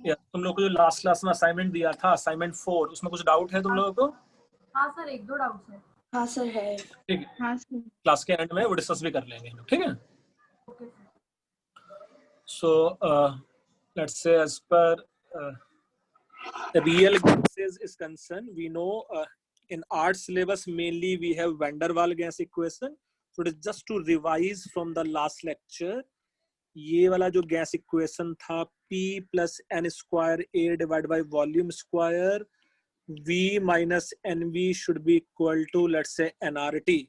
या तुम लोग को जो लास्ट क्लास में असाइनमेंट दिया था, असाइनमेंट 4, उसमें कुछ डाउट है तुम लोगों को? हाँ सर, एक दो डाउट्स है। हाँ सर है। ठीक है, हाँ सर। क्लास के एंड में वो डिस्कस भी कर लेंगे हम लोग, ठीक है? Okay sir. So let's say as per the real gases is concerned, we know in art syllabus mainly we have van der Waal gas equation. So it is just to revise from the last lecture. ये वाला जो gas equation था P plus n square A divided by volume square V minus NV should be equal to, let's say, nRT.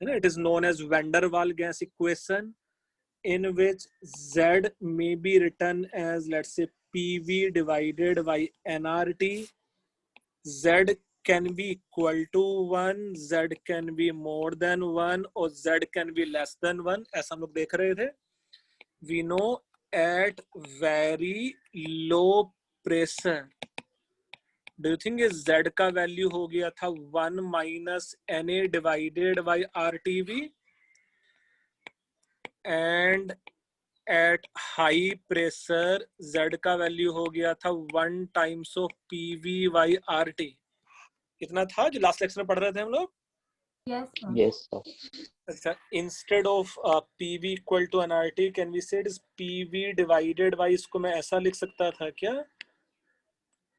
It is known as van der Waal gas equation, in which Z may be written as, let's say, PV divided by nRT. Z can be equal to 1, Z can be more than 1, or Z can be less than 1. ऐसा हम लोग देख रहे थे. We know at very low pressure, do you think इस Z का value हो गया था 1 minus Na divided by RTV, and at high pressure Z का वैल्यू हो गया था 1 times of PV by RT. कितना था जो लास्ट लेक्चर में पढ़ रहे थे हम लोग? Yes, sir. अच्छा, instead of PV equal to nRT, can we say it is PV divided by, इसको मैं ऐसा लिख सकता था क्या?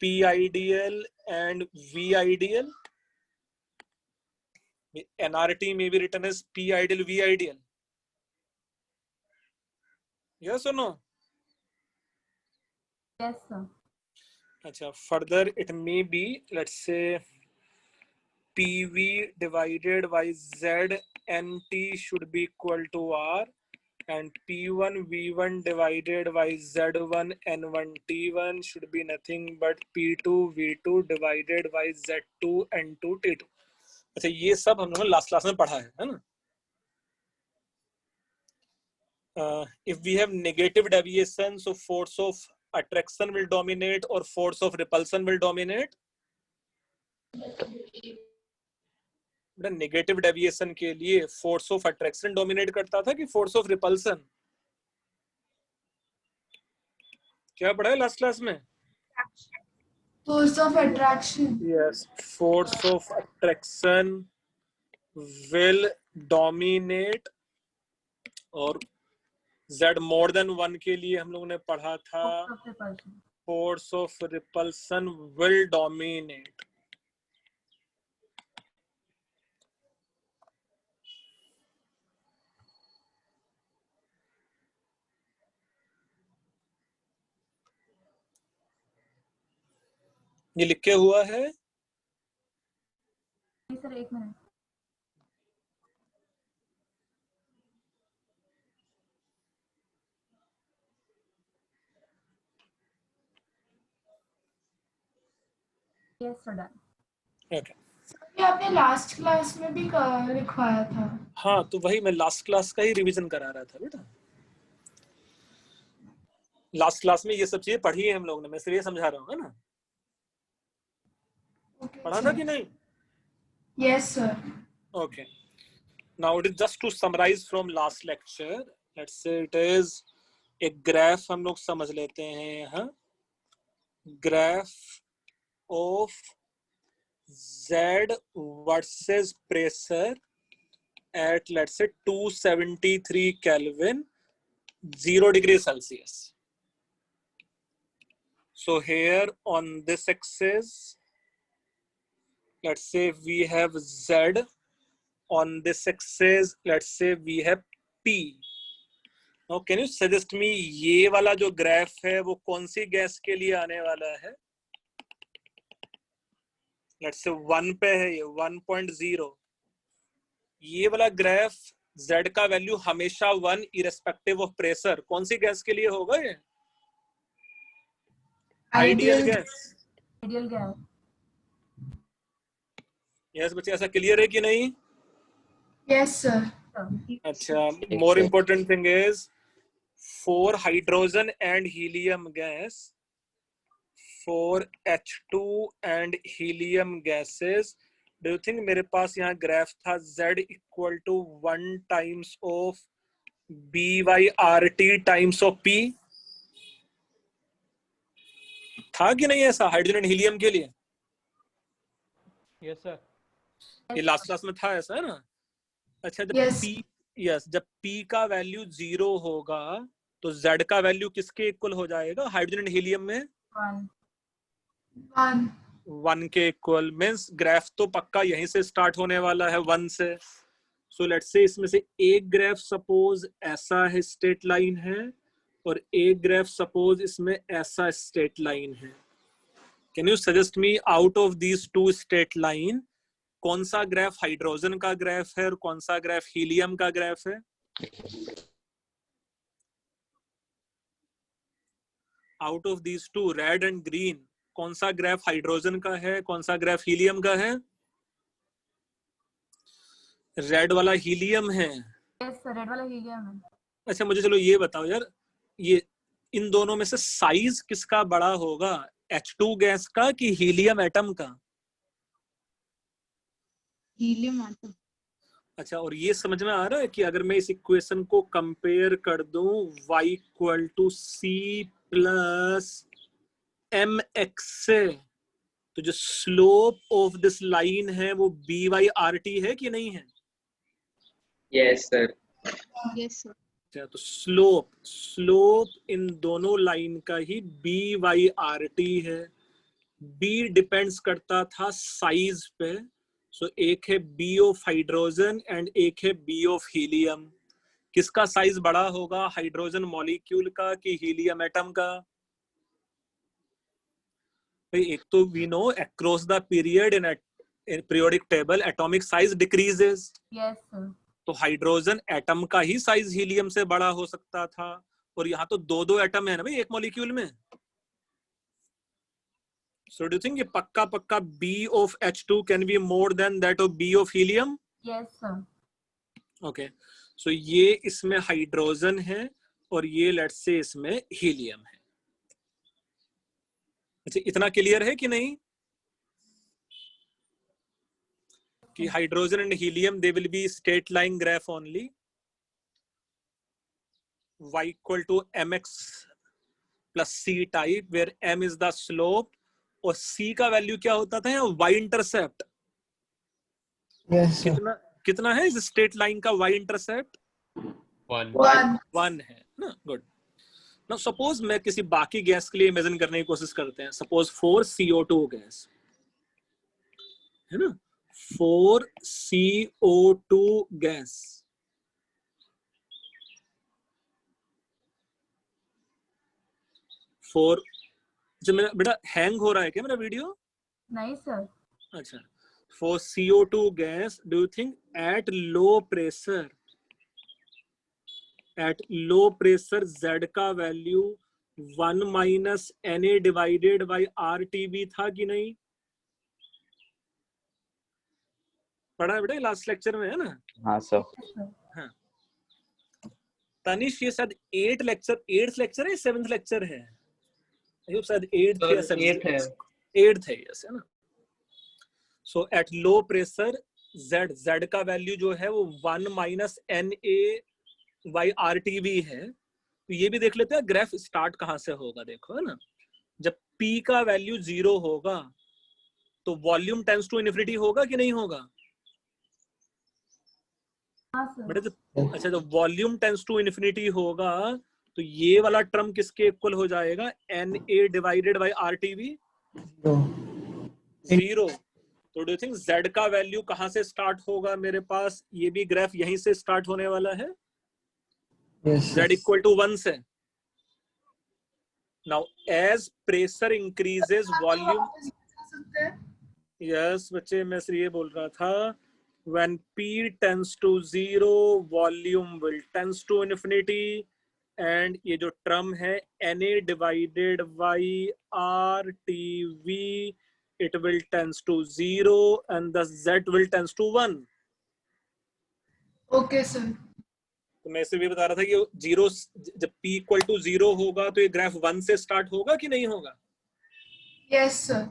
P ideal and V ideal. nRT may be written as P ideal, V ideal. Yes or no? Yes sir. अच्छा, further it may be, let's say, PV divided by Z NT should be equal to R, and P1 V1 divided by Z1 N1 T1 should be nothing but P2 V2 divided by Z2 N2 T2. अच्छा, ये सब हम लोगों ने last class में पढ़ा है ना? If we have negative deviation, so force of attraction will dominate or force of repulsion will dominate. Negative deviation के लिए फोर्स ऑफ अट्रैक्शन डोमिनेट करता था कि फोर्स ऑफ रिपल्सन? क्या पढ़ा है लास्ट क्लास में? Force of attraction. Yes, force of attraction will dominate. और Z more than 1 के लिए हम लोगों ने पढ़ा था force of repulsion will dominate. ये लिख के हुआ है? सर एक minute. Yes sir, done. Okay. ये आपने लास्ट क्लास में भी लिखवाया था. हाँ, तो वही मैं लास्ट क्लास का ही रिवीजन करा रहा था बेटा. लास्ट क्लास में ये सब चीजें पढ़ी है हम लोगों ने, मैं इसलिए समझा रहा हूँ, है ना? पढ़ा था कि नहीं? Yes sir. Okay. Now it is just to summarize from last lecture. Let's say it is एक ग्राफ हम लोग समझ लेते हैं यहाँ. Graph of Z versus pressure at, let's say, 273 Kelvin, 0 degree Celsius. So here on this axis, let's say we have Z. On this axis, let's say we have P. Now, can you suggest me ये वाला जो graph है वो कौन सी gas के लिए आने वाला है? Let's say 1 पे है ये 1.0. ये वाला ग्राफ Z का वैल्यू हमेशा 1 इरेस्पेक्टिव ऑफ प्रेशर. कौन सी गैस के लिए होगा ये? Ideal gas. Ideal gas. Yes बच्चे, ऐसा क्लियर है कि नहीं? Yes sir. अच्छा, more important thing is for hydrogen and helium gas, for H2 and helium gases, do you think मेरे पास यहाँ ग्राफ था Z equal to 1 times of B by RT times of P? था कि नहीं ऐसा hydrogen and helium के लिए? Yes sir. ये लास्ट क्लास में था ऐसा, है ना? अच्छा, जब Yes. जब P का वैल्यू 0 होगा तो Z का वैल्यू किसके इक्वल हो जाएगा हाइड्रोजन एंड हीलियम में? 1. 1 के इक्वल। मींस ग्राफ तो पक्का यहीं से स्टार्ट होने वाला है 1 से। सो लेट्स से इसमें से एक ग्राफ सपोज ऐसा है, स्ट्रेट लाइन है, और एक ग्राफ सपोज इसमें ऐसा स्ट्रेट लाइन है। Can you suggest me out of these two straight line कौन सा ग्राफ हाइड्रोजन का ग्राफ है और कौन सा ग्राफ हीलियम का ग्राफ है? Out of these two red and green कौन सा ग्राफ हाइड्रोजन का है, कौन सा ग्राफ हीलियम का है? रेड वाला हीलियम है। यस सर, रेड वाला हीलियम है। अच्छा मुझे चलो ये बताओ यार, ये इन दोनों में से साइज किसका बड़ा होगा, H2 गैस का कि हीलियम एटम का? Helium atom. अच्छा, और ये समझ में आ रहा है कि अगर मैं इस इक्वेशन को कंपेयर कर दूं y equal to C plus M X से, तो जो स्लोप ऑफ दिस लाइन है वो बी वाई आर टी है कि नहीं है? Yes sir. Yes, sir. अच्छा, तो स्लोप इन दोनों लाइन का ही बी वाई आर टी है। बी डिपेंड्स करता था साइज पे। सो एक है बी ऑफ हाइड्रोजन एंड एक है बी ऑफ हीलियम। किसका साइज बड़ा होगा, हाइड्रोजन मॉलिक्यूल का कि हीलियम एटम का? भाई एक तो we know across the period in periodic table atomic size decreases. Yes sir. तो हाइड्रोजन एटम का ही साइज हीलियम से बड़ा हो सकता था, और यहाँ तो दो एटम है ना भाई एक मॉलिक्यूल में। So do you think ये पक्का B of H2 can be more than that of B of helium? Yes sir. Okay, so ये इसमें हाइड्रोजन है और ये लेट्स से इसमें हीलियम है। अच्छा, इतना क्लियर है कि नहीं कि hydrogen and helium they will be straight line graph only, y equal to mx plus c type where m is the slope और c का वैल्यू क्या होता था यहाँ, y इंटरसेप्ट। Yes, sir. कितना है इस स्ट्रेट लाइन का y इंटरसेप्ट? 1. है ना। गुड। नाउ सपोज मैं किसी बाकी गैस के लिए इमेजिन करने की कोशिश करते हैं, सपोज 4CO2 गैस है ना, 4CO2 गैस। जो मेरा बेटा हैंग हो रहा है क्या मेरा वीडियो? नहीं सर। अच्छा, for CO2 gas, do you think at low pressure Z का value 1 minus Na divided by RTB था कि नहीं? पढ़ा है बेटा लास्ट लेक्चर में, है ना? हाँ सर। हाँ तनिष, ये शायद 8th लेक्चर है, 7th लेक्चर है? शायद 8th या 7th है। 8th है यस, है ना। सो एट लो प्रेशर Z का वैल्यू जो है वो 1 minus Na by RTB है। तो ये भी देख लेते हैं ग्राफ स्टार्ट कहाँ से होगा, देखो है ना। जब P का वैल्यू 0 होगा तो वॉल्यूम टेंड्स टू इन्फिनिटी होगा कि नहीं होगा? हाँ सर। बेटा अच्छा, तो वॉल्यूम टेंड्स टू इन्फिनिटी होगा तो ये वाला टर्म किसके इक्वल हो जाएगा, Na डिवाइडेड बाय RTB? 0। तो डू यू थिंक Z का वैल्यू कहां से स्टार्ट होगा मेरे पास? ये भी ग्राफ यहीं से स्टार्ट होने वाला है। Yes, Z इक्वल टू 1 से। Now as pressure increases volume, yes बच्चे मैं सिर्फ ये बोल रहा था, when P tends to 0 volume will tends to infinity, and ये जो टर्म है Na divided by RTV it will tends to 0 and the Z will tends to 1. Okay, sir. तो मैं इसे भी बता रहा था कि 0 जब P इक्वल टू 0 होगा तो ये ग्राफ 1 से स्टार्ट होगा कि नहीं होगा? Yes, sir.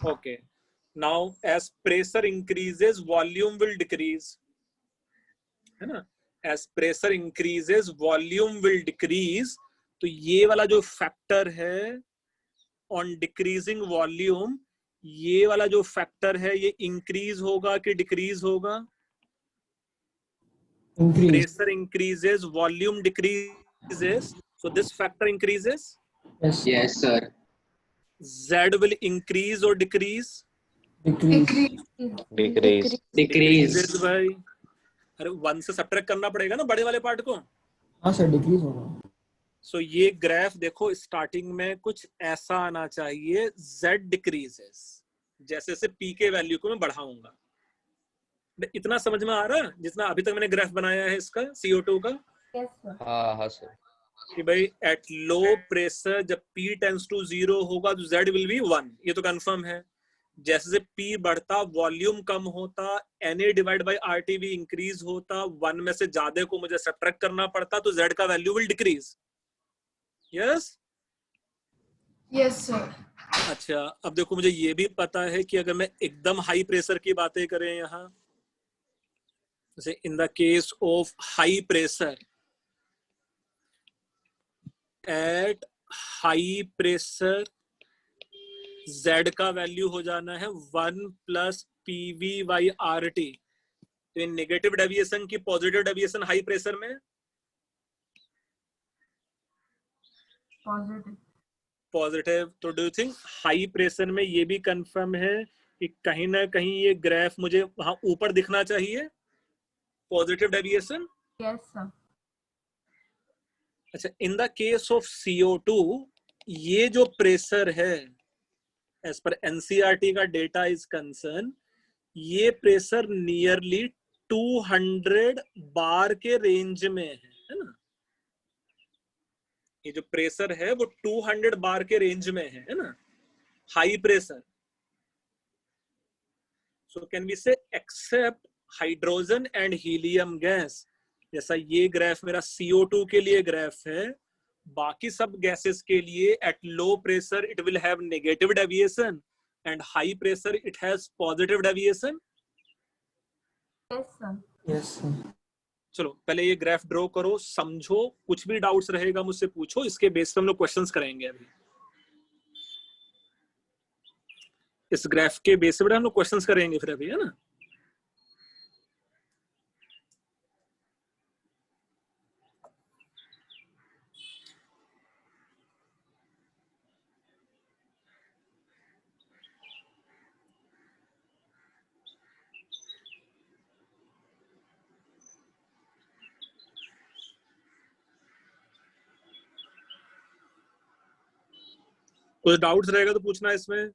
Okay. Now as pressure increases volume will decrease, है ना। as pressure increases volume will decrease, तो ये वाला जो फैक्टर है ऑन डिक्रीजिंग वॉल्यूम, ये वाला जो फैक्टर है ये इंक्रीज होगा कि डिक्रीज होगा? Increase. Pressure increases, volume decreases, so this factor increases. Yes. Yes, sir. Z will increase or decrease? Decrease. Decrease. Decrease. Decreases भाई। अरे 1 से सब्ट्रैक्ट करना पड़ेगा ना बड़े वाले पार्ट को। हाँ सर, डिक्रीज होगा। सो ये ग्राफ देखो, स्टार्टिंग में कुछ ऐसा आना चाहिए, Z डिक्रीजेस, जैसे जैसे P के वैल्यू को मैं बढ़ाऊंगा। इतना समझ में आ रहा है जितना अभी तक मैंने ग्राफ बनाया है इसका CO2 का? Yes sir. हाँ सर। कि भाई एट लो प्रेशर जब P टेंड्स टू 0 होगा तो Z विल बी 1, ये तो कंफर्म है। जैसे जैसे P बढ़ता, वॉल्यूम कम होता, Na डिवाइड बाय RT भी इंक्रीज होता, 1 में से ज्यादा को मुझे सब्ट्रैक्ट करना पड़ता, तो Z का value will decrease. Yes Yes, sir. अच्छा, अब देखो मुझे ये भी पता है कि अगर मैं एकदम हाई प्रेशर की बातें करें यहाँ, जैसे in the case of high pressure, at high pressure Z का वैल्यू हो जाना है 1 प्लस PV/RT। तो इन नेगेटिव डेविएशन की पॉजिटिव डेविएशन हाई प्रेशर में पॉजिटिव। पॉजिटिव। तो do you think high pressure में ये भी कंफर्म है कि कहीं ना कहीं ये ग्राफ मुझे वहां ऊपर दिखना चाहिए, पॉजिटिव डेविएशन? Yes sir. अच्छा, in the case of CO2 ये जो प्रेशर है एज पर NCERT का डेटा इज कंसर्न, ये प्रेशर नियरली 200 बार के रेंज में है ना? ये जो प्रेशर है वो 200 बार के रेंज में है ना, high pressure. So can we say except hydrogen and helium gas, जैसा ये ग्राफ मेरा CO2 के लिए ग्राफ है, बाकी सब गैसेस के लिए at low pressure it will have negative deviation and high pressure it has positive deviation. Yes sir. Yes sir. चलो पहले ये ग्राफ ड्रॉ करो, समझो, कुछ भी डाउट्स रहेगा मुझसे पूछो, इसके बेस पे हम लोग क्वेश्चंस करेंगे। अभी इस ग्राफ के बेस पे हम लोग क्वेश्चंस करेंगे फिर अभी, है ना? कुछ डाउट्स रहेगा तो पूछना इसमें।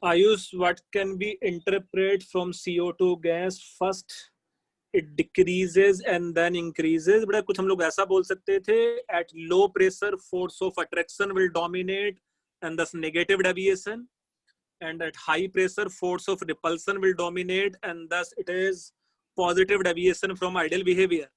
Ayush, what can we interpret from CO2 gas? First, it decreases and then increases. बड़ा कुछ हम लोग ऐसा बोल सकते थे, at low pressure force of attraction will dominate and thus negative deviation, and at high pressure force of repulsion will dominate and thus it is positive deviation from ideal behavior.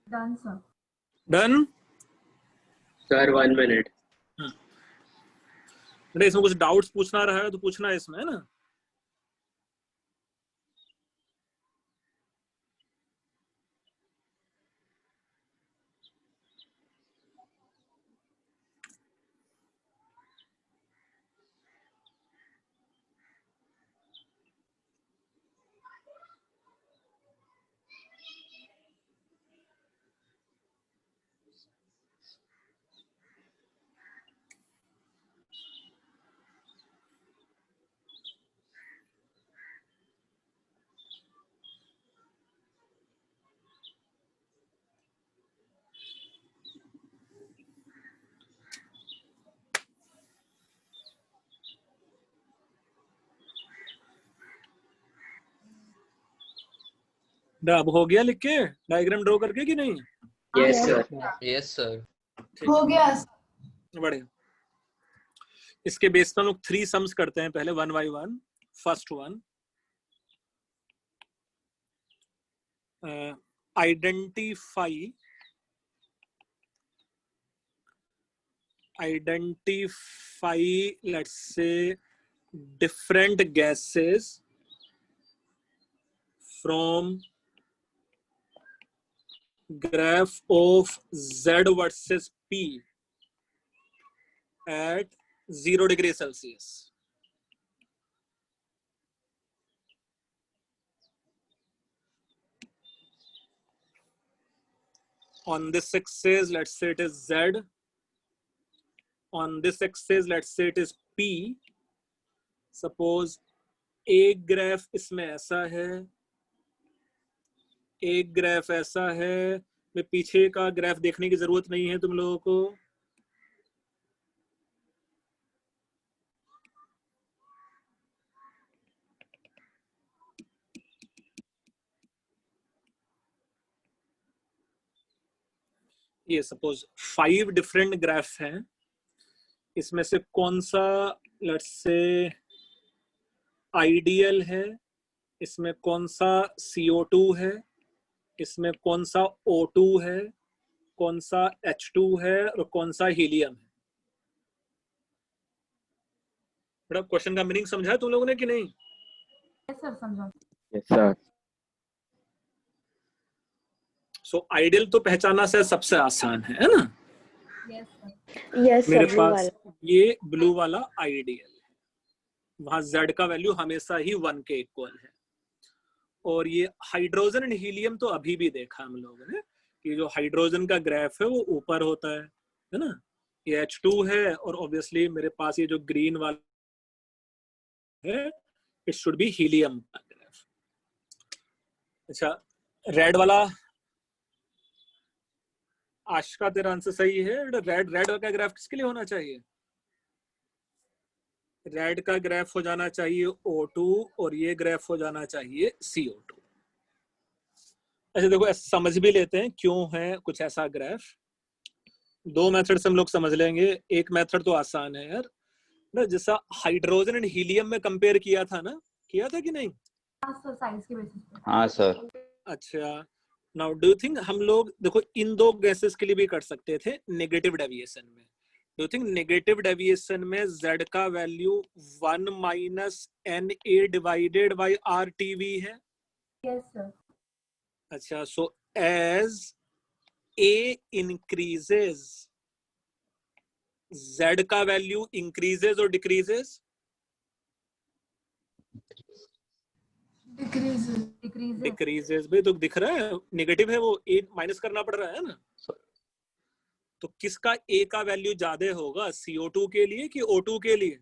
Done sir. Done? Sir, 1 minute. बेटा इसमें कुछ doubts पूछना रहा है तो पूछना है इसमें, है ना? अब हो गया लिख के डायग्राम ड्रॉ करके कि नहीं? Yes, sir. Yes, sir. हो गया बढ़िया। इसके बेस पर हम लोग 3 सम्स करते हैं पहले, 1 by 1। First one, identify let's say different gases from graph of Z versus P at 0 degrees Celsius. On this axis, let's say it is Z. On this axis, let's say it is P. Suppose एक graph इसमें ऐसा है, एक graph ऐसा है। मैं पीछे का ग्राफ देखने की जरूरत नहीं है तुम लोगों को। ये सपोज 5 डिफरेंट ग्राफ हैं, इसमें से कौन सा लेट्स से आइडियल है, इसमें कौन सा CO2 है, इसमें कौन सा O2 है, कौन सा H2 है और कौन सा हीलियम है। बड़ा क्वेश्चन का मीनिंग समझा है तुम लोगों ने कि नहीं? Yes, sir, समझा। Yes, sir. सो आइडियल तो पहचाना से सबसे आसान है ना? Yes, sir. यस मेरे सर, पास ये ब्लू वाला आइडियल है, वहां Z का वैल्यू हमेशा ही 1 के इक्वल है। और ये हाइड्रोजन एंड हीलियम तो अभी भी देखा हम लोगों ने कि जो हाइड्रोजन का ग्राफ है वो ऊपर होता है ना? ये H2 है और ऑब्वियसली मेरे पास ये जो ग्रीन वाला है इट शुड बी हीलियम का ग्राफ। अच्छा, रेड वाला आशका तेरा आंसर सही है। रेड का ग्राफ किसके लिए होना चाहिए? रेड का ग्राफ हो जाना चाहिए O2 और ये ग्राफ हो जाना चाहिए CO2। अच्छा देखो, समझ भी लेते हैं क्यों है कुछ ऐसा ग्राफ। 2 मेथड से हम लोग समझ लेंगे। एक मेथड तो आसान है यार ना, जैसा हाइड्रोजन एंड हीलियम में कंपेयर किया था ना, किया था कि नहीं? हाँ सर, साइज के बेसिस पे। हाँ सर। अच्छा, नाउ डू यू थिंक हम लोग देखो इन 2 गैसेस के लिए भी कर सकते थे नेगेटिव डेविएशन में। Do you think negative deviation में Z का value 1 minus NA divided by RTV है? Yes, sir. अच्छा, so as A increases Z का वैल्यू इंक्रीजेस और डिक्रीजेस? डिक्रीज डिक्रीजेस भी तो दिख रहा है, नेगेटिव है वो, A माइनस करना पड़ रहा है ना। तो किसका A का वैल्यू ज्यादा होगा, CO2 के लिए कि O2 के लिए?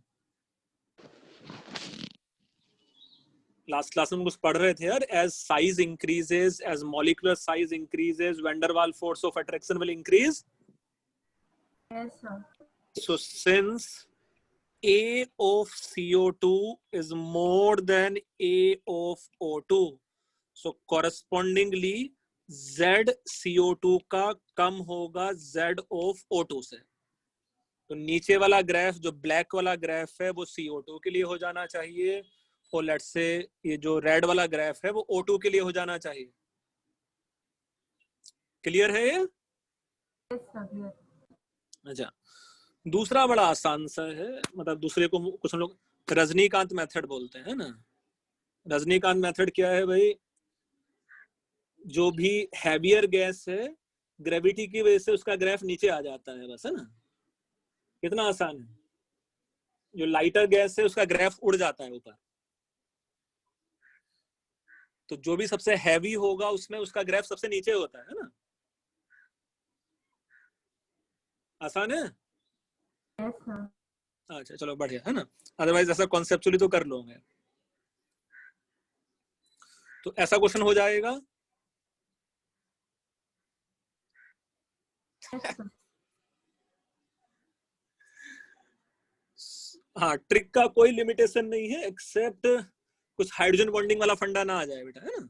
लास्ट क्लास में कुछ पढ़ रहे थे यार, as size increases, as molecular size increases, van der Waals force of attraction will increase. Yes, sir. So since A of CO2 is more than A of O2, so correspondingly Z CO2 का कम होगा Z of O2 से। तो नीचे वाला graph जो black वाला graph है वो CO2 के लिए हो जाना चाहिए और लेट्स से ये जो रेड वाला ग्राफ है वो O2 के लिए हो जाना चाहिए। क्लियर है ये? Yes, sir, clear. अच्छा, दूसरा बड़ा आसान सा है, मतलब दूसरे को कुछ हम लोग रजनीकांत मेथड बोलते हैं ना। रजनीकांत मेथड क्या है भाई? जो भी हैवियर गैस है ग्रेविटी की वजह से उसका ग्राफ नीचे आ जाता है, बस, है ना? कितना आसान है। जो लाइटर गैस है उसका ग्राफ उड़ जाता है ऊपर। तो जो भी सबसे हैवी होगा उसमें उसका ग्राफ सबसे नीचे होता है ना? आसान है? Yes, sir. अच्छा चलो बढ़िया, है ना? अदरवाइज ऐसा कॉन्सेप्चुअली तो कर लोगे। तो ऐसा क्वेश्चन हो जाएगा। Yes, sir. हाँ, ट्रिक का कोई लिमिटेशन नहीं है एक्सेप्ट कुछ हाइड्रोजन बॉन्डिंग वाला फंडा ना आ जाए बेटा, है ना?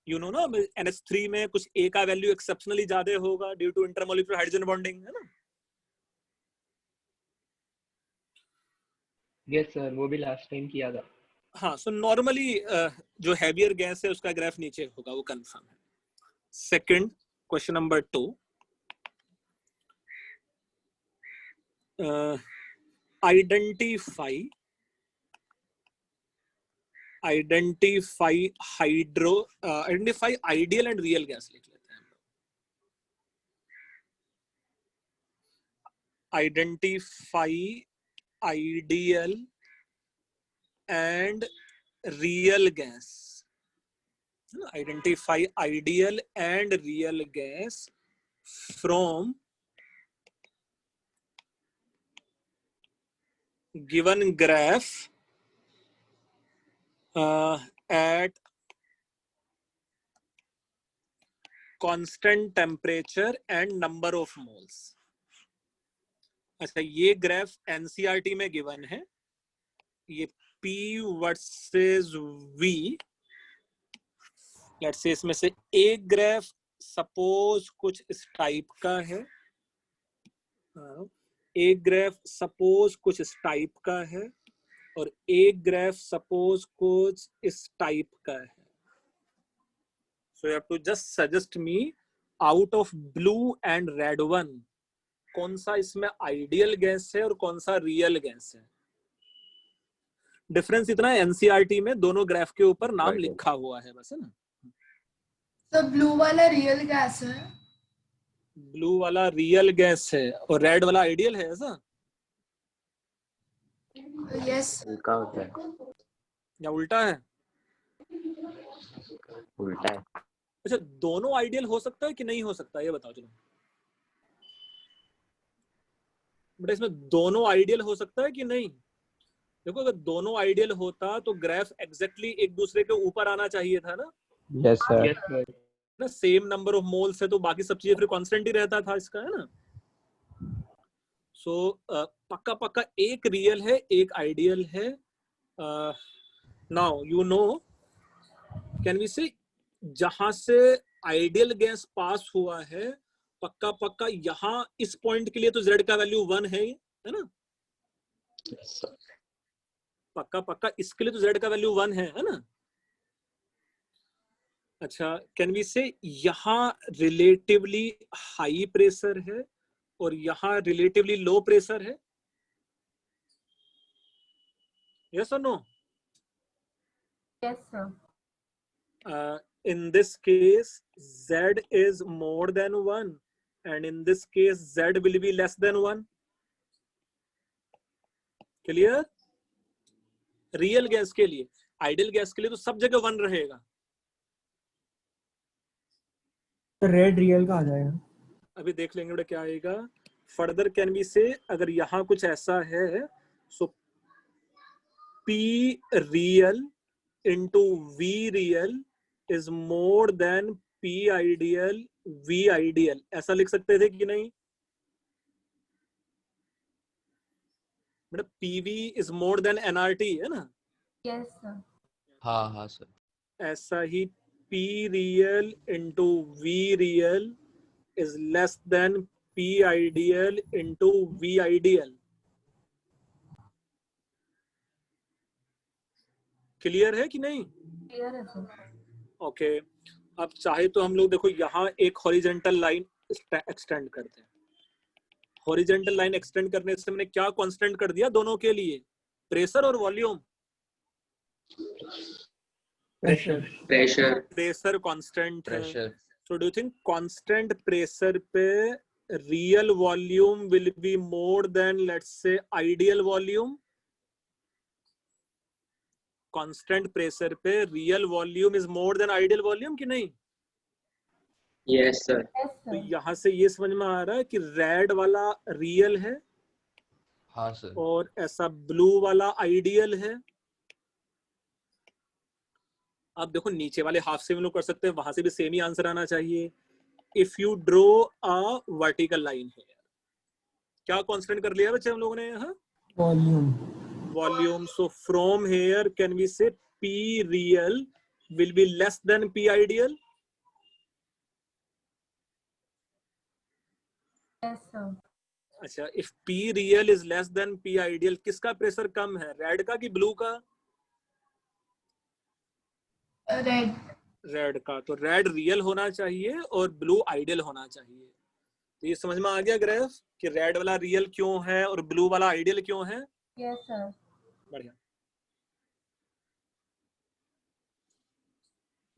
यू नो ना, NH3 में कुछ A का वैल्यू एक्सेप्शनली ज्यादा होगा due to intermolecular hydrogen bonding, है ना? यस सर, वो भी लास्ट टाइम किया था। हाँ, सो नॉर्मली जो हैवियर गैस है उसका ग्राफ नीचे होगा, वो कंफर्म है। Second question number 2, identify ideal and real gas लिख लेते हैं हम लोग। Identify ideal and real gas, identify ideal and real gas from given graph at constant temperature and number of moles। अच्छा, ये ग्राफ एनसीईआरटी में given है, ये P versus V। Let's say इसमें से एक ग्राफ सपोज कुछ इस टाइप का है, एक ग्राफ सपोज कुछ इस टाइप का है, और एक ग्राफ सपोज कुछ इस टाइप का है। So you have to just suggest me out of blue and red one, कौन सा इसमें आइडियल गैस है और कौन सा रियल गैस है। डिफरेंस इतना है, एनसीईआरटी में दोनों ग्राफ के ऊपर नाम लिखा हुआ है बस, है ना? तो ब्लू वाला रियल गैस है, ब्लू वाला रियल गैस है और रेड वाला आइडियल है, ऐसा? यस। उल्टा होता है, या उल्टा है? उल्टा है। अच्छा, दोनों आइडियल हो सकता है कि नहीं हो सकता, ये बताओ चलो। बेटा इसमें दोनों आइडियल हो सकता है कि नहीं? देखो, अगर दोनों आइडियल होता तो ग्राफ एग्जैक्टली एक दूसरे के ऊपर आना चाहिए था ना। Yes sir. Yes sir. ना सेम नंबर ऑफ मोल्स है तो बाकी सब चीजें फिर कांस्टेंट ही रहता था इसका, है ना? सो पक्का पक्का एक रियल है, एक आइडियल है। Now you know, can we say जहां से आइडियल गैस पास हुआ है, पक्का पक्का यहाँ इस पॉइंट के लिए तो z का वैल्यू 1 है ना? पक्का पक्का इसके लिए तो z का वैल्यू 1 है ना? अच्छा, कैन वी से यहाँ रिलेटिवली हाई प्रेशर है और यहाँ रिलेटिवली लो प्रेशर है, यस और no? Yes, sir. In this case z is more than 1 and in this case z will be less than 1. Clear? Real gas के लिए, ideal gas के लिए तो सब जगह 1 रहेगा। तो रेड रियल का आ जाएगा। अभी देख लेंगे बेटा क्या आएगा। फर्दर कैन बी से, अगर यहाँ कुछ ऐसा है, सो P real into V real is more than P ideal V ideal, ऐसा लिख सकते थे कि नहीं बेटा? PV is more than nRT, है ना? Yes, sir. हाँ हाँ सर। ऐसा ही P real into V real is less than P ideal into V ideal। Clear है कि नहीं? Clear है, sir. ओके, अब चाहे तो हम लोग देखो यहाँ एक हॉरिजेंटल लाइन एक्सटेंड करते हैं। हॉरिजेंटल लाइन एक्सटेंड करने से मैंने क्या कांस्टेंट कर दिया दोनों के लिए? प्रेशर और वॉल्यूम। प्रेशर कांस्टेंट है। So do you think constant pressure पे real volume will be more than let's say ideal volume? Constant pressure पे real volume is more than ideal volume कि नहीं? Yes sir. Yes, तो sir. यहाँ से ये समझ में आ रहा है कि रेड वाला रियल है हाँ सर। और ऐसा ब्लू वाला आइडियल है। अब देखो नीचे वाले हाफ से भी लोग कर सकते हैं, वहां से भी सेम ही आंसर आना चाहिए। If you draw a vertical line है, क्या कांस्टेंट कर लिया बच्चे हम लोगों ने यहाँ? Volume. Volume. So from here can we say P real will be less than P ideal? Yes, sir. अच्छा, if P real is less than P ideal, किसका प्रेशर कम है, रेड का कि ब्लू का? रेड। रेड का। तो red real होना चाहिए और ब्लू आइडियल होना चाहिए। तो ये समझ में आ गया ग्राफ कि रेड वाला रियल क्यों है और ब्लू वाला आइडियल क्यों है? Yes, sir. बढ़िया।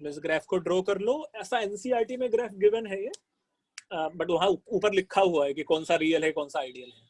इस ग्राफ को ड्रॉ कर लो। ऐसा एनसीईआरटी में ग्राफ गिवन है ये, बट वहां ऊपर लिखा हुआ है कि कौन सा रियल है कौन सा आइडियल है।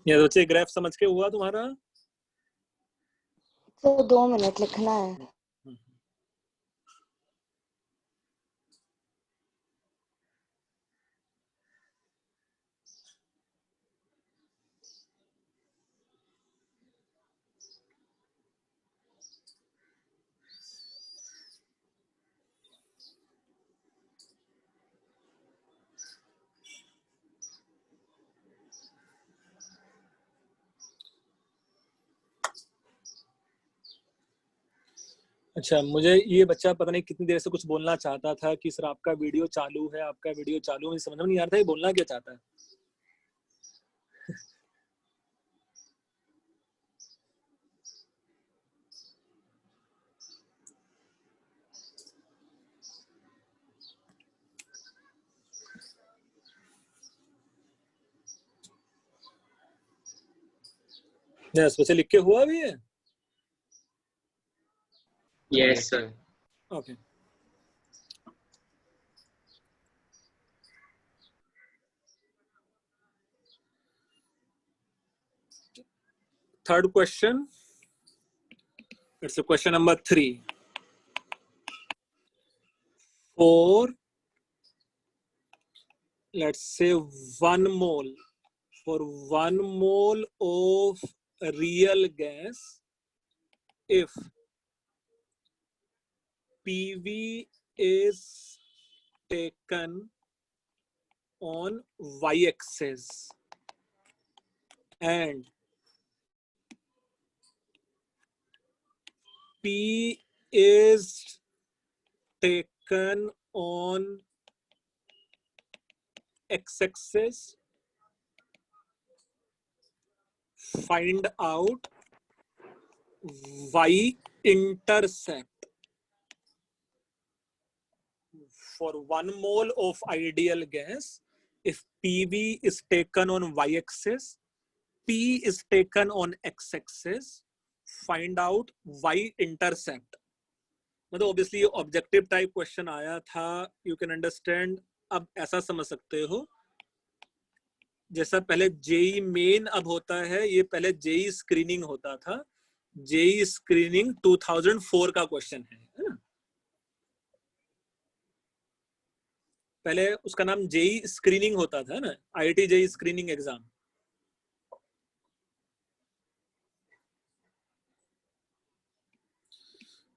ये बच्चे ग्राफ समझ के हुआ तुम्हारा? तो 2 मिनट लिखना है। अच्छा, मुझे ये बच्चा पता नहीं कितनी देर से कुछ बोलना चाहता था कि सर आपका वीडियो चालू है, आपका वीडियो चालू है। मुझे समझ में नहीं आ रहा था ये बोलना क्या चाहता है। यस, बच्चे लिख के हुआ भी है? Yes, sir. Okay. Third question. It's a question number 3. For, let's say 1 mole, for 1 mole of real gas, if PV is taken on y-axis and P is taken on x-axis, find out y-intercept for 1 mole of ideal gas. If PV is taken on y-axis, P is taken on x-axis, find out y-intercept. मतलब obviously ये objective type question आया था, you can understand. अब ऐसा समझ सकते हो जैसा पहले जेई मेन अब होता है, ये पहले जेई स्क्रीनिंग होता था। जेई स्क्रीनिंग 2004 का क्वेश्चन है ना? पहले उसका नाम जेई स्क्रीनिंग होता था ना, आईआईटी जेई स्क्रीनिंग एग्जाम।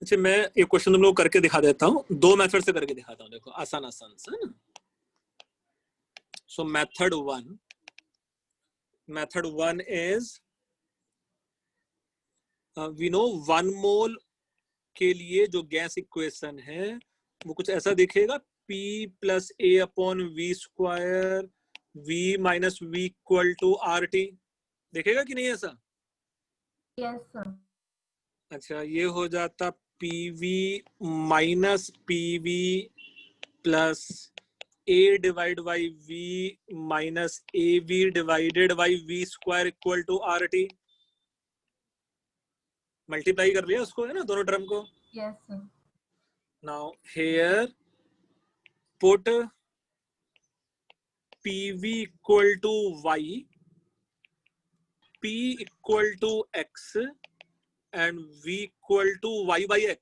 अच्छा, मैं एक क्वेश्चन तुम लोग करके दिखा देता हूँ, 2 मेथड से करके दिखाता हूँ। देखो आसान आसान से ना। So method 1 is we know 1 mole के लिए जो गैस इक्वेशन है वो कुछ ऐसा दिखेगा, P + A/V² V - V = RT। देखेगा कि नहीं ऐसा? Yes, sir. अच्छा, ये हो जाता PV - PV + A/V - AV/V² = RT। Multiply कर लिया उसको, है ना, दोनों टर्म को। Yes, sir. Now here put PV = Y, P = X and V = Y/X।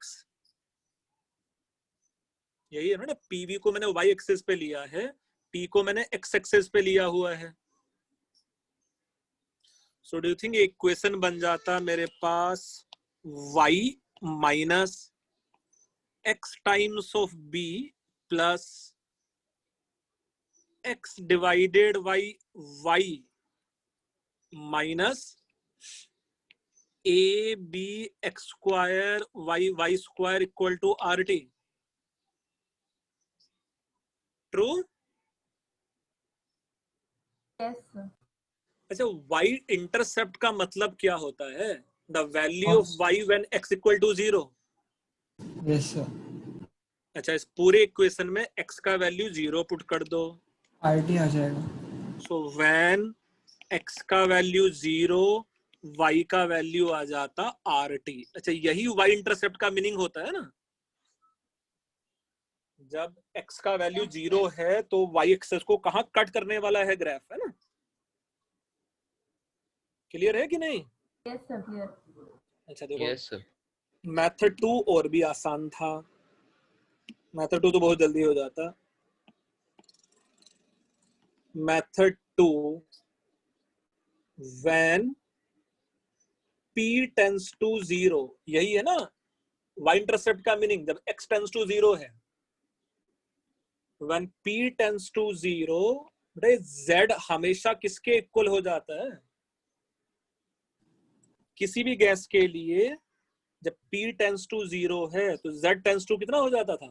यही है ना, पीवी को मैंने वाई एक्सिस पे लिया है, टी को मैंने एक्स एक्सिस पे लिया हुआ है। सो डू यू थिंक एक इक्वेशन बन जाता मेरे पास y minus x times of b plus x divided by y minus a b x square y square equal to R T. True? Yes, sir. अच्छा, y इंटरसेप्ट का मतलब क्या होता है? The value of y when x equal to 0। Yes sir. अच्छा, इस पूरे equation में x का वैल्यू 0 पुट कर दो, आरटी आ जाएगा। सो व्हेन x का वैल्यू 0 y का वैल्यू आ जाता rt। अच्छा, यही y इंटरसेप्ट का मीनिंग होता है ना। जब x का वैल्यू 0 है तो y एक्सेस को कहां कट करने वाला है ग्राफ, है ना। क्लियर है कि नहीं? Yes, sir. Clear. अच्छा देखो, यस सर। मेथड 2 और भी आसान था। मेथड 2 तो बहुत जल्दी हो जाता। Method 2 when p tends to 0, यही है ना y इंटरसेप्ट का मीनिंग, जब x टेंड्स टू 0 है। व्हेन p टेंड्स टू 0, बेटा z हमेशा किसके इक्वल हो जाता है? किसी भी गैस के लिए जब p टेंड्स टू 0 है तो z टेंड्स टू कितना हो जाता था?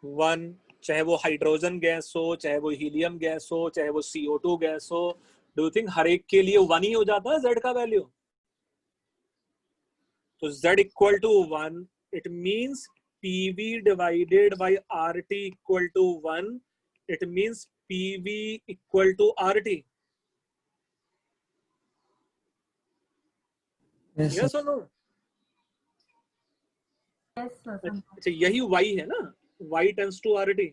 1। चाहे वो हाइड्रोजन गैस हो, चाहे वो हीलियम गैस हो, चाहे वो CO2 गैस हो, डू यू थिंक हर एक के लिए 1 ही हो जाता है z का वैल्यू? तो z equal to 1, it means pv divided by rt equal to 1, it means pv equal to rt। Yes और नो? Yes, sir. Sometimes. अच्छा, यही y है ना, y tends to rt।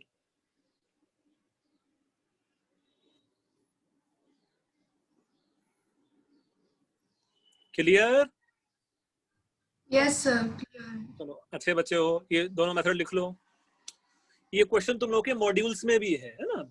Clear? Yes sir clear. चलो अच्छे बच्चे हो, ये दोनों मेथड लिख लो। ये क्वेश्चन तुम लोग के मॉड्यूल्स में भी है ना। अब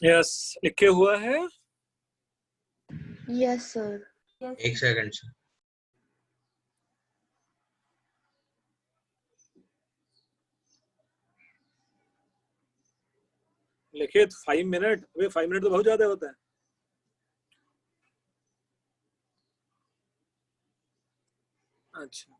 यस, लिखे हुआ है। Yes sir. Yes. एक सेकंड सर। लिखे 5 मिनट, अबे 5 मिनट तो बहुत ज्यादा होता है। अच्छा,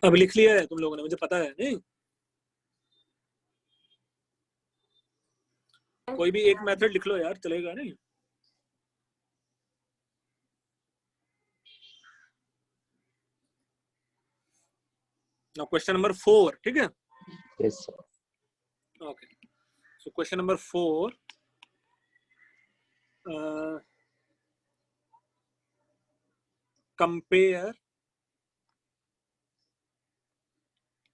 अब लिख लिया है तुम लोगों ने, मुझे पता है। नहीं, कोई भी एक मेथड लिख लो यार, चलेगा नहीं? नाउ क्वेश्चन नंबर 4, ठीक है? Yes sir. Okay, so question number 4,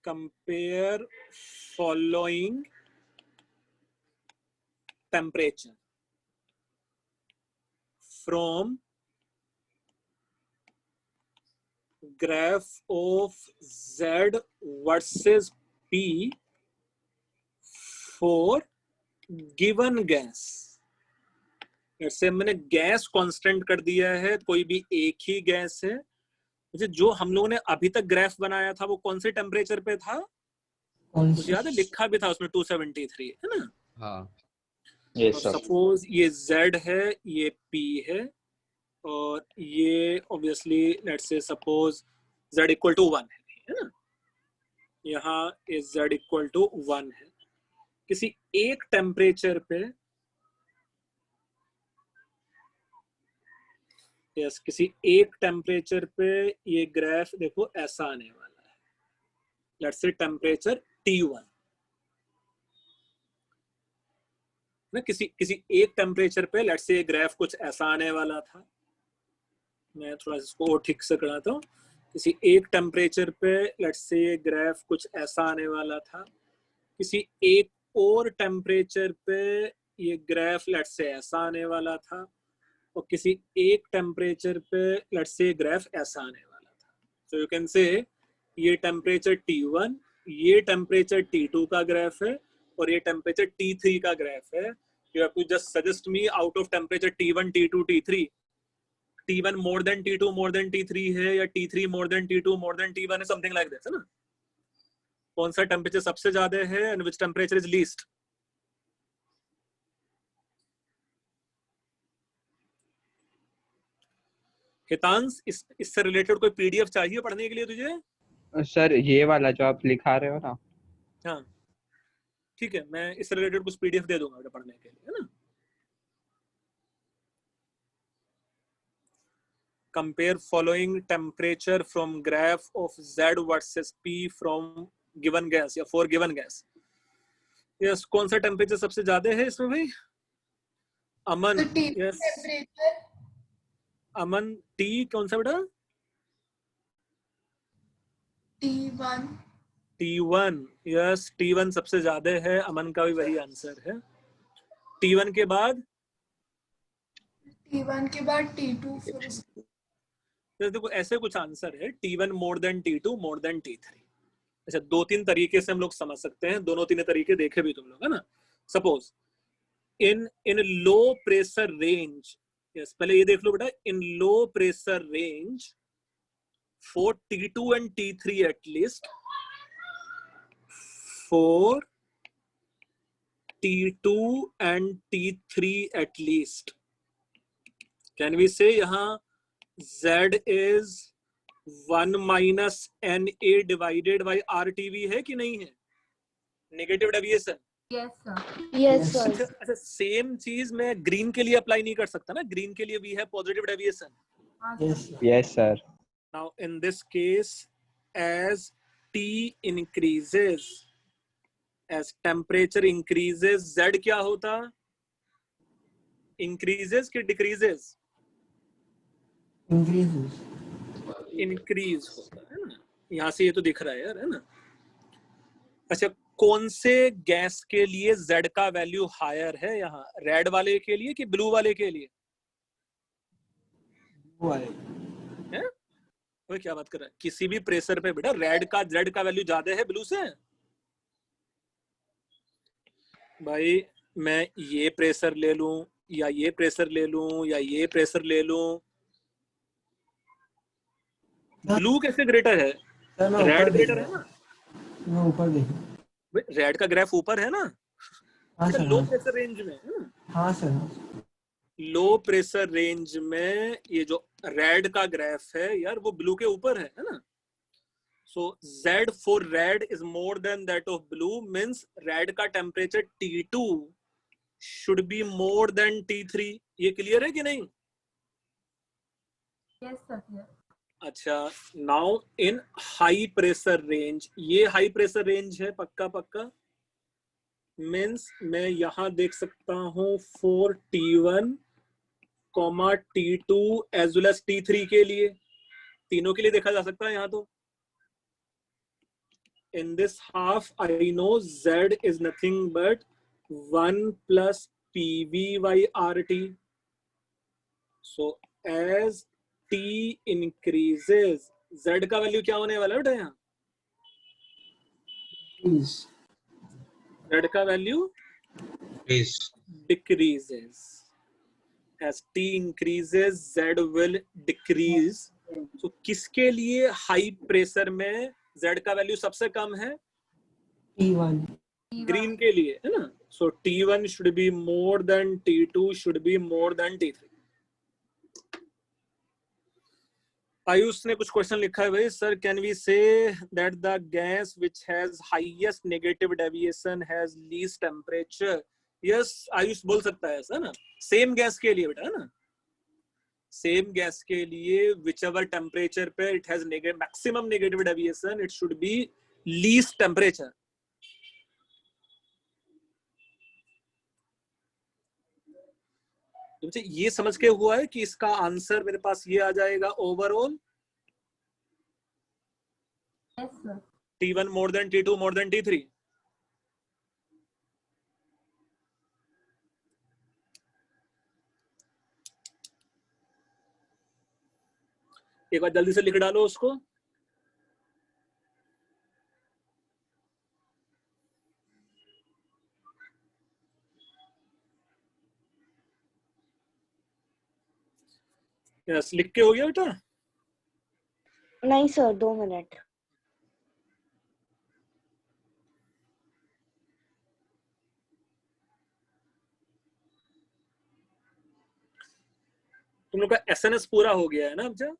compare following temperature from graph of Z versus P for given gas. जैसे मैंने गैस कांस्टेंट कर दिया है, कोई भी एक ही गैस है, मुझे जो हम लोगों ने अभी तक ग्राफ बनाया था वो कौन से टेम्परेचर पे था, कौन मुझे सी? याद है लिखा भी था उसमें 273 है ना. हाँ. Yes, तो sir. सपोज ये Z है, ये P है, और ये obviously let's say suppose Z equal to 1 है ना. यहाँ Z इक्वल टू 1 है. किसी एक टेम्परेचर पे, यस, किसी एक टेम्परेचर पे ये ग्राफ देखो ऐसा आने वाला है. लेट्स से टेम्परेचर T1 ना, किसी एक टेम्परेचर पे लेट्स से ये ग्राफ कुछ ऐसा आने वाला था. मैं थोड़ा इसको और ठीक से कराता हूँ. किसी एक टेम्परेचर पे लेट्स से ये ग्राफ कुछ ऐसा आने वाला था. किसी एक और टेम्परेचर पे ये ग्राफ लेट्स से ऐसा आने वाला था, और किसी एक टेम्परेचर पे लेट्स से ग्राफ ऐसा आने वाला था. सो यू कैन से ये टेम्परेचर T1, ये टेम्परेचर T2 का ग्राफ है, और ये टेम्परेचर T3 का ग्राफ है. You have to just suggest me out of temperature T1, T2, T3, T1 more than T2 more than T3 है, या T3 मोर than T2 more then T1 है, something like this है ना. कौन सा temperature सबसे ज्यादा है and which temperature is least. Hitansh, इससे रिलेटेड कोई पीडीएफ चाहिए पढ़ने के लिए तुझे? सर ये वाला जो आप लिखा रहे हो ना, हाँ ठीक है, मैं इससे रिलेटेड कुछ पीडीएफ दे दूंगा बेटा पढ़ने के लिए, है ना. Compare following temperature from graph of Z versus P from given gas या फॉर गिवन गैस. यस, कौन सा टेम्परेचर सबसे ज्यादा है इसमें भाई? अमन. तो T यस, टेम्परेचर अमन. टी कौन सा बेटा? T1 T1. यस, T1 सबसे ज्यादा है. अमन का भी वही आंसर है. T1 के बाद T1 के बाद T2 फिर उसके तो देखो ऐसे कुछ आंसर है. T1 more than T2 more than T3. अच्छा, दो तीन तरीके से हम लोग समझ सकते हैं. दोनों तीन तरीके देखे भी तुम लोग, है ना. Suppose in low pressure range, yes, पहले ये देख लो बेटा. In low pressure range for T2 and T3 at least, for T2 and T3 at least, can we say यहाँ Z is 1 minus NA divided by RTV है कि नहीं है? Negative deviation. Yes, sir. Yes अच्छा sir. अच्छा, same चीज मैं green के लिए अप्लाई नहीं कर सकता ना. ग्रीन के लिए भी है positive deviation. Yes yes sir. Now in this case, as T increases, as temperature increases, Z क्या होता? Increases कि decreases? इंक्रीज. Increase होता है ना. यहाँ से ये तो दिख रहा है यार, है ना. अच्छा, कौन से गैस के लिए Z का वैल्यू हायर है यहाँ? रेड वाले के लिए कि ब्लू वाले के लिए? वो वाले. है? वो क्या बात कर रहा है? किसी भी प्रेशर पे बेटा रेड का Z का वैल्यू ज्यादा है ब्लू से. भाई मैं ये प्रेशर ले लूं या ये प्रेशर ले लूं या ये प्रेशर ले लूं, ब्लू कैसे ग्रेटर है? सर मैं रेड ऊपर देख ग्रेटर है रहा ना. हूँ. मैं ऊपर देख रहा हूँ. रेड का ग्राफ ऊपर है ना. हाँ सर. लो हाँ प्रेशर रेंज में है ना. हाँ सर. हाँ लो प्रेशर रेंज में ये जो रेड का ग्राफ है यार वो ब्लू के ऊपर है ना. So Z for red is more than that of blue, means red का temperature T2 should be more than T3. ये क्लियर है कि नहीं? Yes, sir. Clear. अच्छा, now in high pressure range, ये हाई प्रेशर रेंज है पक्का पक्का. मींस मैं यहां देख सकता हूं for T1, T2 as well as T3 के लिए, तीनों के लिए देखा जा सकता है यहाँ तो. In this half, I know Z is nothing but 1 plus PV by RT. So as T increases, Z का वैल्यू क्या होने वाला है बेटा यहाँ? Please. Z का value decreases. As T increases, Z will decrease. So किसके लिए हाई प्रेशर में Z का वैल्यू सबसे कम है? T1. ग्रीन के लिए है ना. So T1 should be more than T2 should be more than T3. Ayush ने कुछ क्वेश्चन लिखा है भाई. Sir can we say that the gas which has highest negative deviation has least temperature? Yes, Ayush बोल सकता है ऐसा ना. सेम गैस के लिए बेटा है ना. सेम गैस के लिए विच एवर टेम्परेचर पे it has maximum negative deviation it should be least temperature. मुझे ये समझ के हुआ है कि इसका आंसर मेरे पास ये आ जाएगा overall. Yes, sir. T1 more than T2 more than T3. एक बार जल्दी से लिख डालो उसको. यस, लिख के हो गया बेटा. नहीं सर, 2 मिनट. तुम लोग का एसएनएस पूरा हो गया है ना. अब जा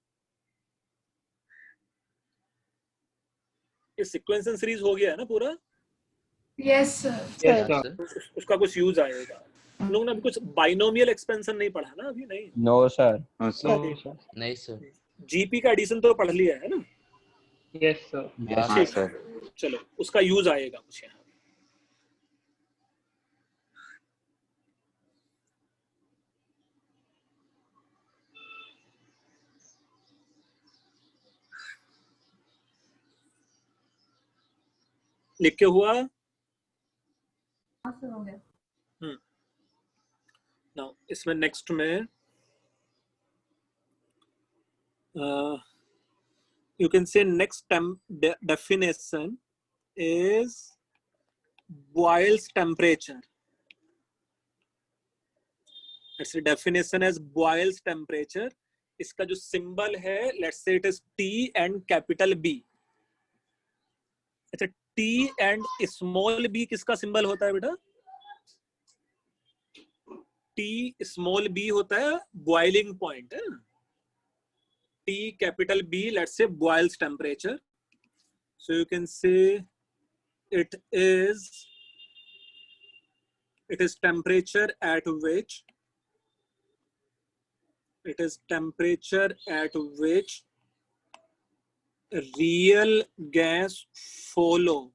ये सीक्वेंस एंड सीरीज हो गया है ना पूरा. Yes, sir. Yes, sir. sir. उसका कुछ यूज आएगा. तुम लोग ने अभी कुछ बाइनोमियल एक्सपेंशन नहीं पढ़ा ना अभी. नहीं, No, sir. हाँ सर. सर. No, sir. नहीं सर. जीपी का एडिशन तो पढ़ लिया है ना. Yes, sir. हाँ ठीक. सर. चलो उसका यूज आएगा कुछ यहाँ. लिख के हुआ. हाँ सर, हो गया. नाउ इसमें नेक्स्ट में you can say next definition is Boyle's temperature. Let's say definition as Boyle's temperature. इसका जो सिंबल है let's say it is T and capital B. अच्छा, T and small b किसका सिंबल होता है बेटा? T small b होता है boiling point है ना. T capital B, let's say Boyle's temperature. So you can say it is temperature at which real gas follow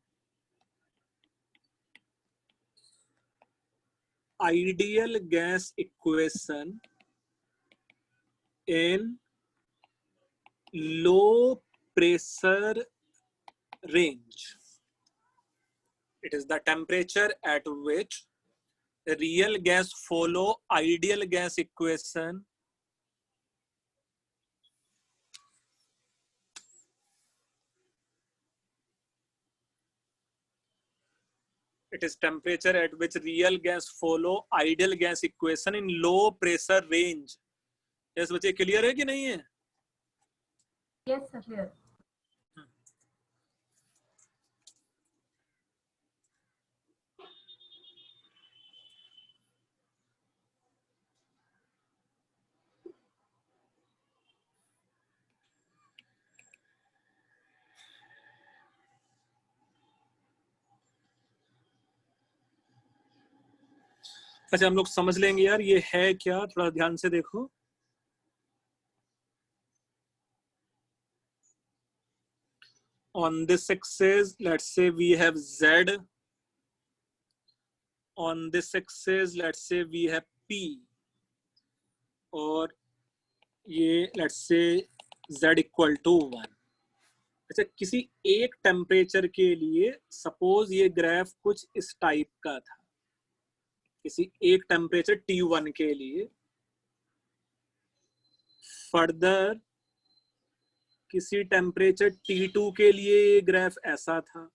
ideal gas equation in low pressure range. It is the temperature at which real gas follow ideal gas equation it is temperature at which real gas follow ideal gas equation in low pressure range. Yes बच्चे, clear है कि नहीं है? Yes, sir, clear. अच्छा, हम लोग समझ लेंगे यार ये है क्या. थोड़ा ध्यान से देखो. On this axis, let's say we have Z. On this axis, let's say we have P. और ये let's say Z equal to 1. अच्छा, किसी एक टेम्परेचर के लिए सपोज ये ग्राफ कुछ इस टाइप का था. किसी एक टेम्परेचर T1 के लिए. फर्दर किसी टेम्परेचर T2 के लिए ये ग्राफ ऐसा था.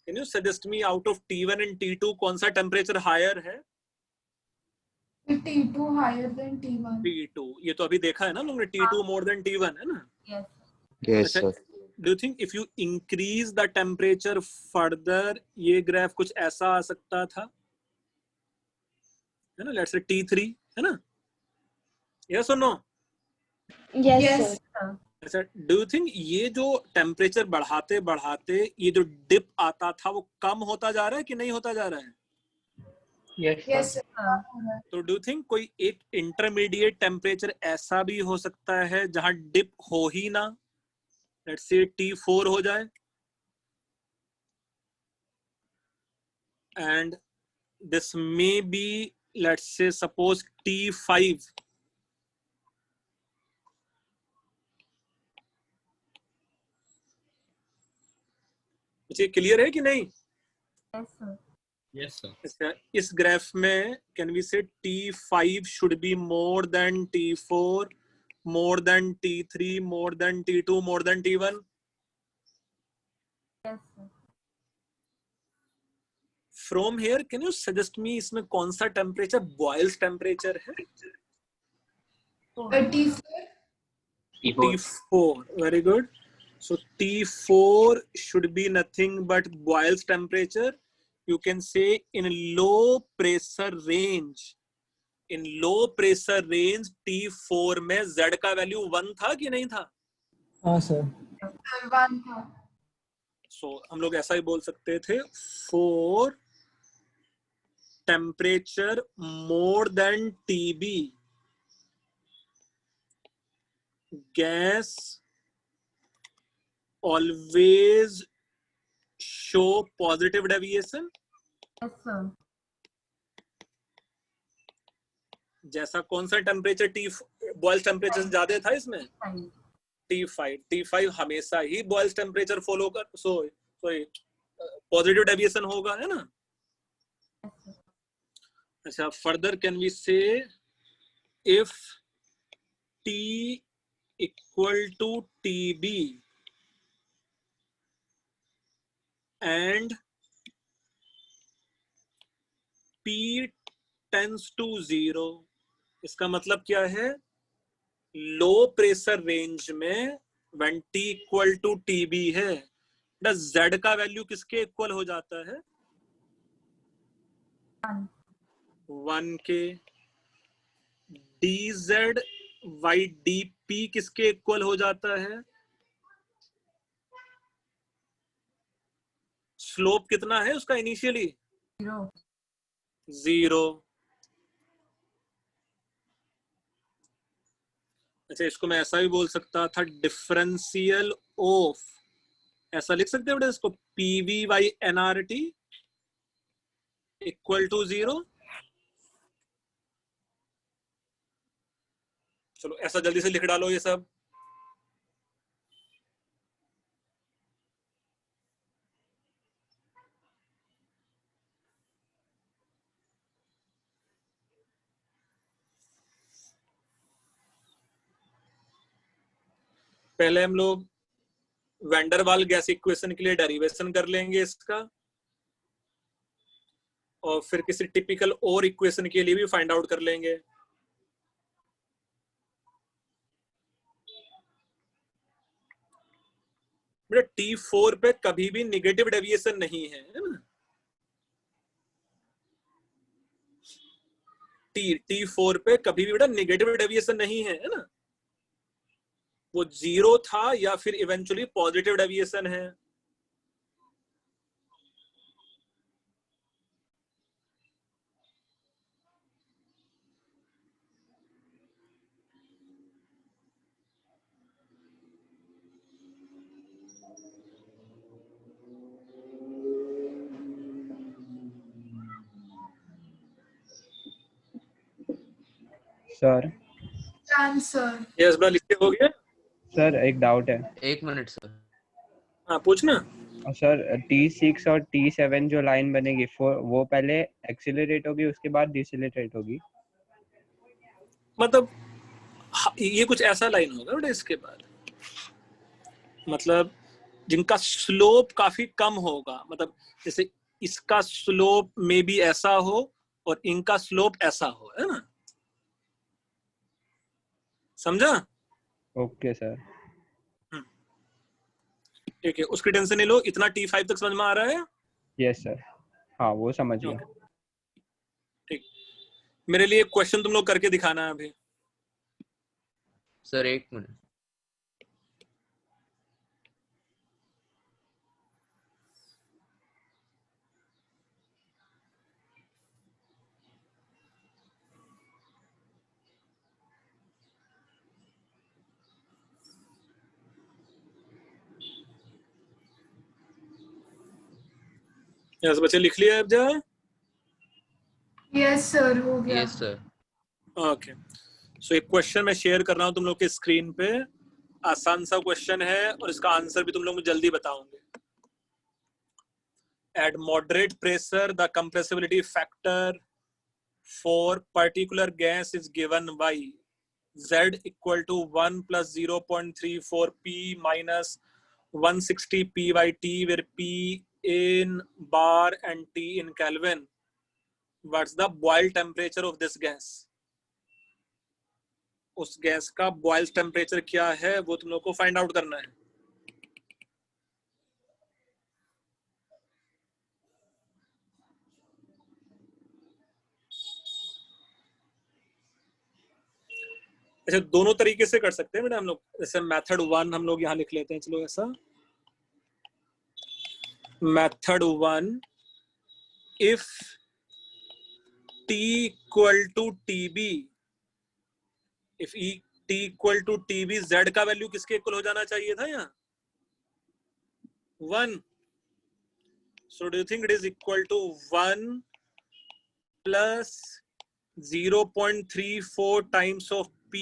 Can you suggest me out of T1 and T2 कौन सा टेम्परेचर हायर है? T2 higher than T1. T2, ये तो अभी देखा है ना लोगों ने, T2 मोर देन T1 है ना? Yes. Yes, अच्छा, sir. do you think if you increase the temperature further, ये ग्राफ कुछ ऐसा आ सकता था, है ना? Let's say T3, है ना? Yes or no? Yes, Yes. sir. Sir. अच्छा, do you think ये जो टेम्परेचर बढ़ाते बढ़ाते ये जो डिप आता था वो कम होता जा रहा है कि नहीं होता जा रहा है? Yes, sir. Yes, sir. Sir. तो डू थिंक कोई एक इंटरमीडिएट टेम्परेचर ऐसा भी हो सकता है जहां डिप हो ही ना, लेट्स से T4 हो जाए, and this may be let's say suppose T5, मुझे क्लियर है कि नहीं? Yes, sir. Yes, sir. अच्छा, इस ग्राफ में कैन वी से T5 should be more then T4, more than T3, more than T2, more then T1? Yes, sir. From here can you suggest me इसमें कौन सा टेम्परेचर बॉयल्स टेम्परेचर है? T4. T4. T4, very good. So T4 should be nothing but Boyle's temperature. You can say in low pressure range. In low pressure range T4 में Z का value 1 था कि नहीं था? हाँ सर। 1 था. So हम लोग ऐसा ही बोल सकते थे, for temperature more than TB, gas always show positive deviation. Yes, sir. जैसा कौन सा टेम्परेचर बॉयल्स टेम्परेचर ज्यादा था इसमें? Five. T5 हमेशा ही बॉयल्स टेम्परेचर फॉलो कर, पॉजिटिव डेविएशन होगा, है ना? Yes, sir. अच्छा, further can we say if T equal to TB and P tends to 0, इसका मतलब क्या है? लो प्रेशर रेंज में when T equal to TB है, Z का वैल्यू किसके इक्वल हो जाता है? 1. 1 के। dz by dp किसके इक्वल हो जाता है? स्लोप कितना है उसका इनिशियली? 0. 0। अच्छा, इसको मैं ऐसा भी बोल सकता था, डिफरेंशियल ऑफ, ऐसा लिख सकते हैं इसको, PV by nRT equal to 0। चलो ऐसा जल्दी से लिख डालो ये सब। पहले हम लोग वैंडर वाल गैस इक्वेशन के लिए डेरिवेशन कर लेंगे इसका, और फिर किसी टिपिकल और इक्वेशन के लिए भी फाइंड आउट कर लेंगे। बेटा T4 पे कभी भी निगेटिव डेविएशन नहीं है ना? T4 पे कभी भी बेटा निगेटिव डेविएशन नहीं है ना? वो 0 था या फिर इवेंचुअली पॉजिटिव डेविएशन है। Sir Answer. यस बड़ा लिखे हो गया? सर एक डाउट है। एक मिनट सर। हाँ पूछना। सर T6 और T7 जो लाइन बनेगी वो पहले एक्सीलरेट होगी उसके बाद डिसेलरेट होगी? मतलब ये कुछ ऐसा लाइन होगा बेटा इसके बाद, मतलब जिनका स्लोप काफी कम होगा, मतलब जैसे इसका स्लोप में भी ऐसा हो और इनका स्लोप ऐसा हो, है ना? समझा? Okay sir. ठीक है, उसकी टेंशन नहीं लो। इतना T5 तक समझ में आ रहा है? यस सर, हाँ वो समझ गया। ठीक, मेरे लिए एक क्वेश्चन तुम लोग करके दिखाना है अभी। Sir 1 minute. यस बच्चे, लिख लिया अब जा? यस सर, हो गया। Yes sir. ओके, सो एक क्वेश्चन मैं शेयर कर रहा हूँ तुम लोग के स्क्रीन पे। आसान सा क्वेश्चन है और इसका आंसर भी तुम लोग मुझे जल्दी बताओगे। At moderate pressure, the compressibility factor for particular gas is given by Z equal to 1 plus 0.34 P minus 160 P by T, where P in bar and T in Kelvin. What's the boil temperature of this gas? उस gas का Boyle temperature क्या है वो तुम लोग को find out करना है। अच्छा, दोनों तरीके से कर सकते हैं बेटा हम लोग। जैसे मेथड 1 हम लोग यहाँ लिख लेते हैं, चलो ऐसा। Method 1, if T equal to TB, if T equal to TB, Z का वैल्यू किसके इक्वल हो जाना चाहिए था यहाँ? 1. So do you think it is equal to 1 plus 0.34 times of P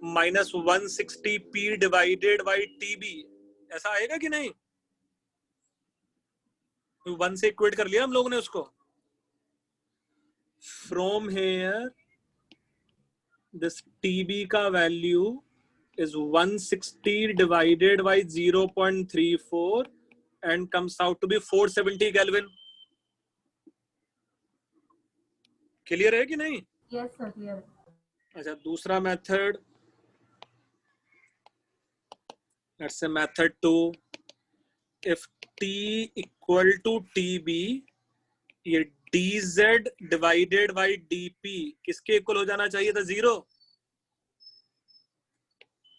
minus 160 P divided by TB? ऐसा आएगा कि नहीं? 1 से इक्वेट कर लिया हम लोगों ने उसको। From here, this TB का value is 160 divided by 0.34 and comes out to be 470 Kelvin. Clear है कि नहीं? Yes, sir, clear. अच्छा, दूसरा method, let's say method 2, if T equal to TB, ये DZ डिवाइडेड बाई DP किसके equal हो जाना चाहिए था? 0.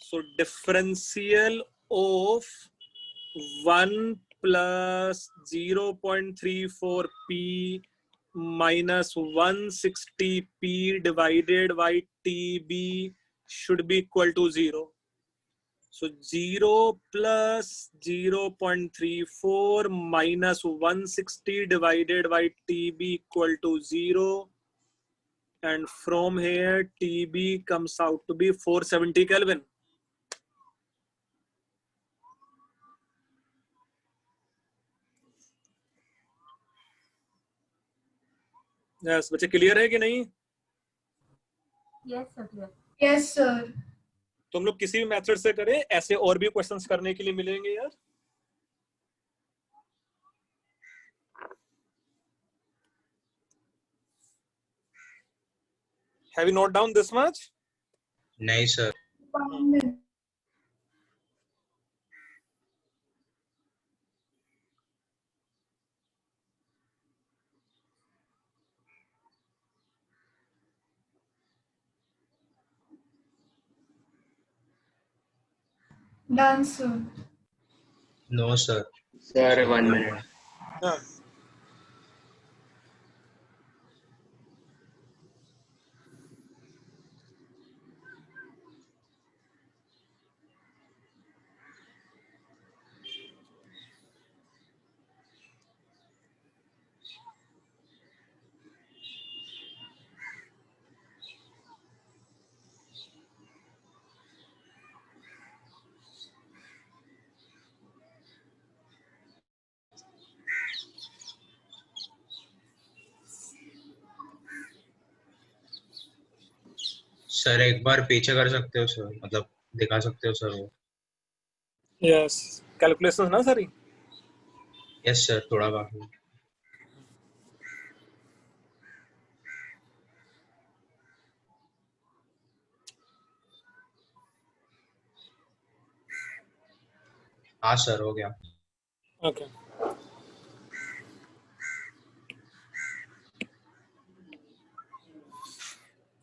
So differential of 1 plus 0.34 P minus 160 P divided by TB should be equal to 0. So 0 plus 0.34 minus 160 divided by TB equal to 0. And from here TB comes out to be 470 Kelvin. Yes बच्चे, clear है कि नहीं? Yes, sir, clear. Yes sir. तुम लोग किसी भी method से करें, ऐसे और भी क्वेश्चंस करने के लिए मिलेंगे यार। Have you noted down this much? नहीं sir. Done sir. No sir. Sir 1 minute. हाँ। सर एक बार पीछे कर सकते हो सर, मतलब दिखा सकते हो सर वो? यस कैलकुलेशन ना सारी? यस सर, थोड़ा बाकी है। हाँ सर, हो गया। ओके।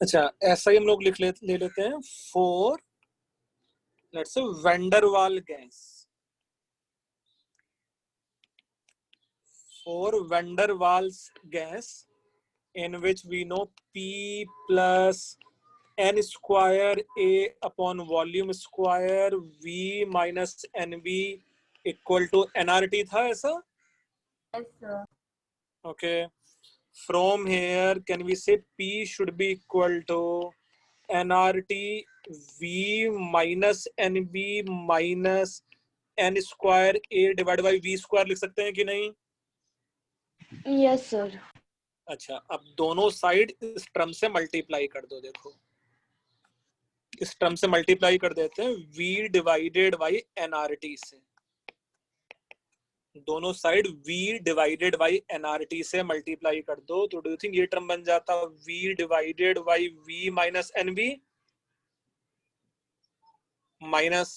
अच्छा, ऐसा ही हम लोग ले लेते हैं for let's say Van der Waal gas. For Van der Waals gas in which we know P plus n square A upon volume square V minus NV equal to nRT था ऐसा? Yes, sir. Okay. From here, can we say P should be equal to nRT V minus NV minus n square A divided by V square लिख सकते हैं कि नहीं? Yes, sir. अच्छा, अब दोनों साइड इस टर्म से मल्टीप्लाई कर दो। देखो इस टर्म से मल्टीप्लाई कर देते हैं v डिवाइडेड बाई nRT से। दोनों side v divided by nRT से मल्टीप्लाई कर दो तो डू यू थिंक ये टर्म बन जाता v divided by v minus nv minus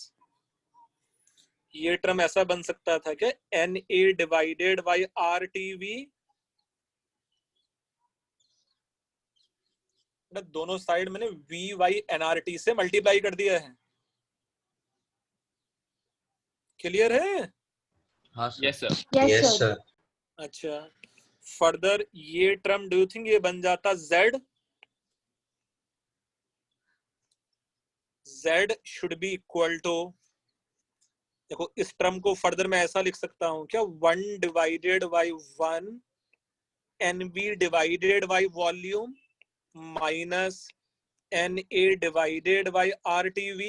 ये टर्म ऐसा बन सकता था क्या na डिवाइडेड बाई rtv। दोनों साइड मैंने v बाई nRT से मल्टीप्लाई कर दिया है। क्लियर है? हाँ sir. Yes sir. Yes, yes sir. Sir. अच्छा, फर्दर ये टर्म डू यू थिंक ये बन जाता z? z should be equal to, देखो इस टर्म को फर्दर मैं ऐसा लिख सकता हूं क्या 1 divided by 1 nb divided by volume minus na divided by rtv।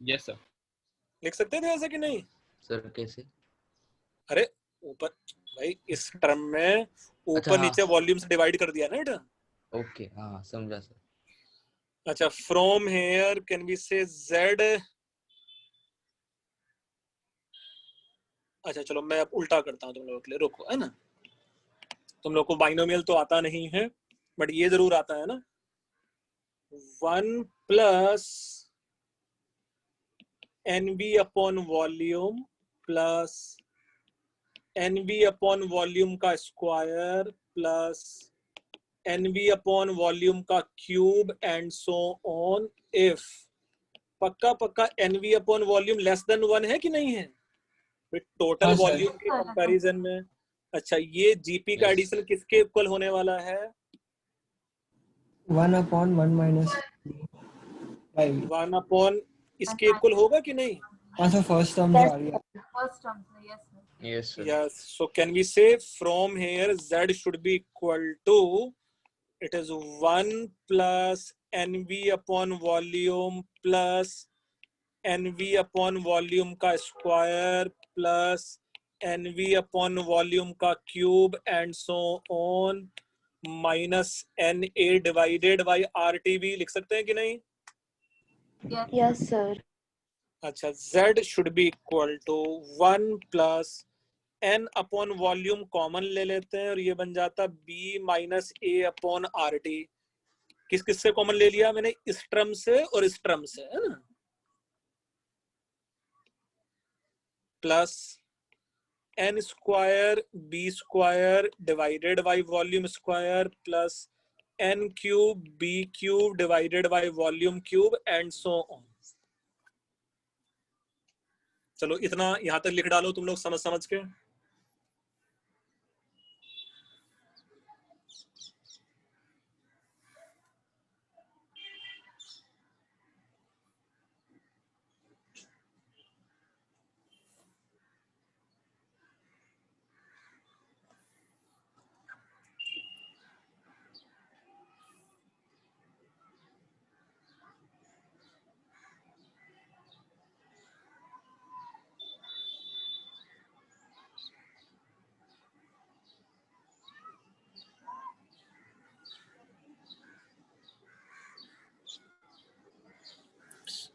Yes sir. लिख सकते थे ऐसा कि नहीं? सर कैसे? अरे ऊपर भाई इस टर्म में अच्छा, ऊपर हाँ। नीचे वॉल्यूम से डिवाइड कर दिया ना ये टर्म। ओके, हाँ समझा सर। अच्छा, फ्रॉम हेयर कैन बी से z। अच्छा चलो मैं अब उल्टा करता हूँ तुम लोगों के लिए, रुको, है ना? तुम लोग को बाइनोमियल तो आता नहीं है बट ये जरूर आता है ना। 1 plus nb upon volume plus nb upon volume का square plus nb upon volume का cube and so on if पक्का पक्का nb upon volume less than 1 है कि नहीं है? फिर टोटल हाँ, सर। वॉल्यूम के कंपैरिजन में। अच्छा, ये जीपी का Yes. एडिशन किसके इक्वल होने वाला है? 1/1 minus by 1 अपॉन इसके इक्वल होगा कि नहीं? हाँ सर, फर्स्ट टर्म जो आ रही है। First term, sir. Yes, sir. Yes sir. Yes. So can we say from here z should be equal to, it is 1 plus nv upon volume plus nv upon volume का square plus nv upon volume का cube and so on minus na divided by rtv लिख सकते हैं कि नहीं? Yes. Yes, sir. अच्छा, z should be equal to 1 plus n upon volume common ले लेते हैं और ये बन जाता b minus a upon R T. किस किस से कॉमन ले लिया मैंने? इस टर्म से और इस टर्म से, है ना? Plus n square b square divided by volume square plus n cube b cube divided by volume cube and so on. चलो इतना यहां तक लिख डालो तुम लोग समझ के।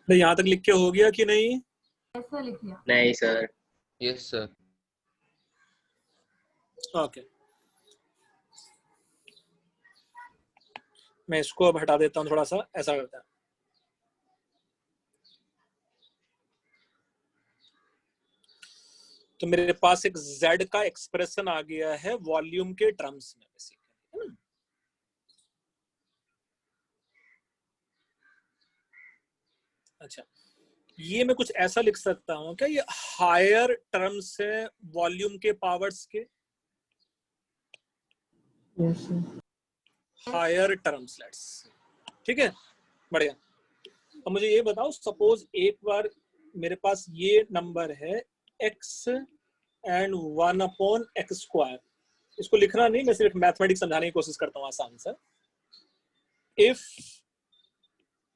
भाई यहाँ तक लिख के हो गया कि नहीं? ऐसा लिख लिया। नहीं सर। Yes sir. ओके, मैं इसको अब हटा देता हूँ थोड़ा सा, ऐसा करता है। तो मेरे पास एक z का एक्सप्रेशन आ गया है वॉल्यूम के टर्म्स में बेसिकली, है ना? अच्छा, ये मैं कुछ ऐसा लिख सकता हूँ क्या, ये हायर टर्म्स है वॉल्यूम के पावर्स के, Yes, sir. Higher terms, let's, ठीक है, बढ़िया। अब मुझे ये बताओ, सपोज एक बार मेरे पास ये नंबर है x एंड 1/x²। इसको लिखना नहीं, मैं सिर्फ मैथमेटिक्स समझाने की कोशिश करता हूँ आसान से। If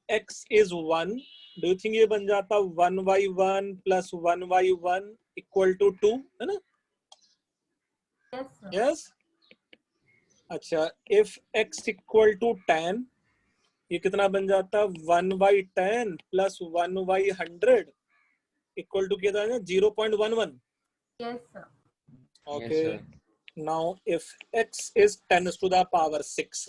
x is 1, do you think ये बन जाता 1/1 + 1/1 = 2, है ना? Yes sir. यस। अच्छा, इफ x = 10, ये कितना बन जाता 1/10 + 1/100 = कितना है 0.11। Yes sir. Okay. Yes, sir. Now if x is 10⁻6,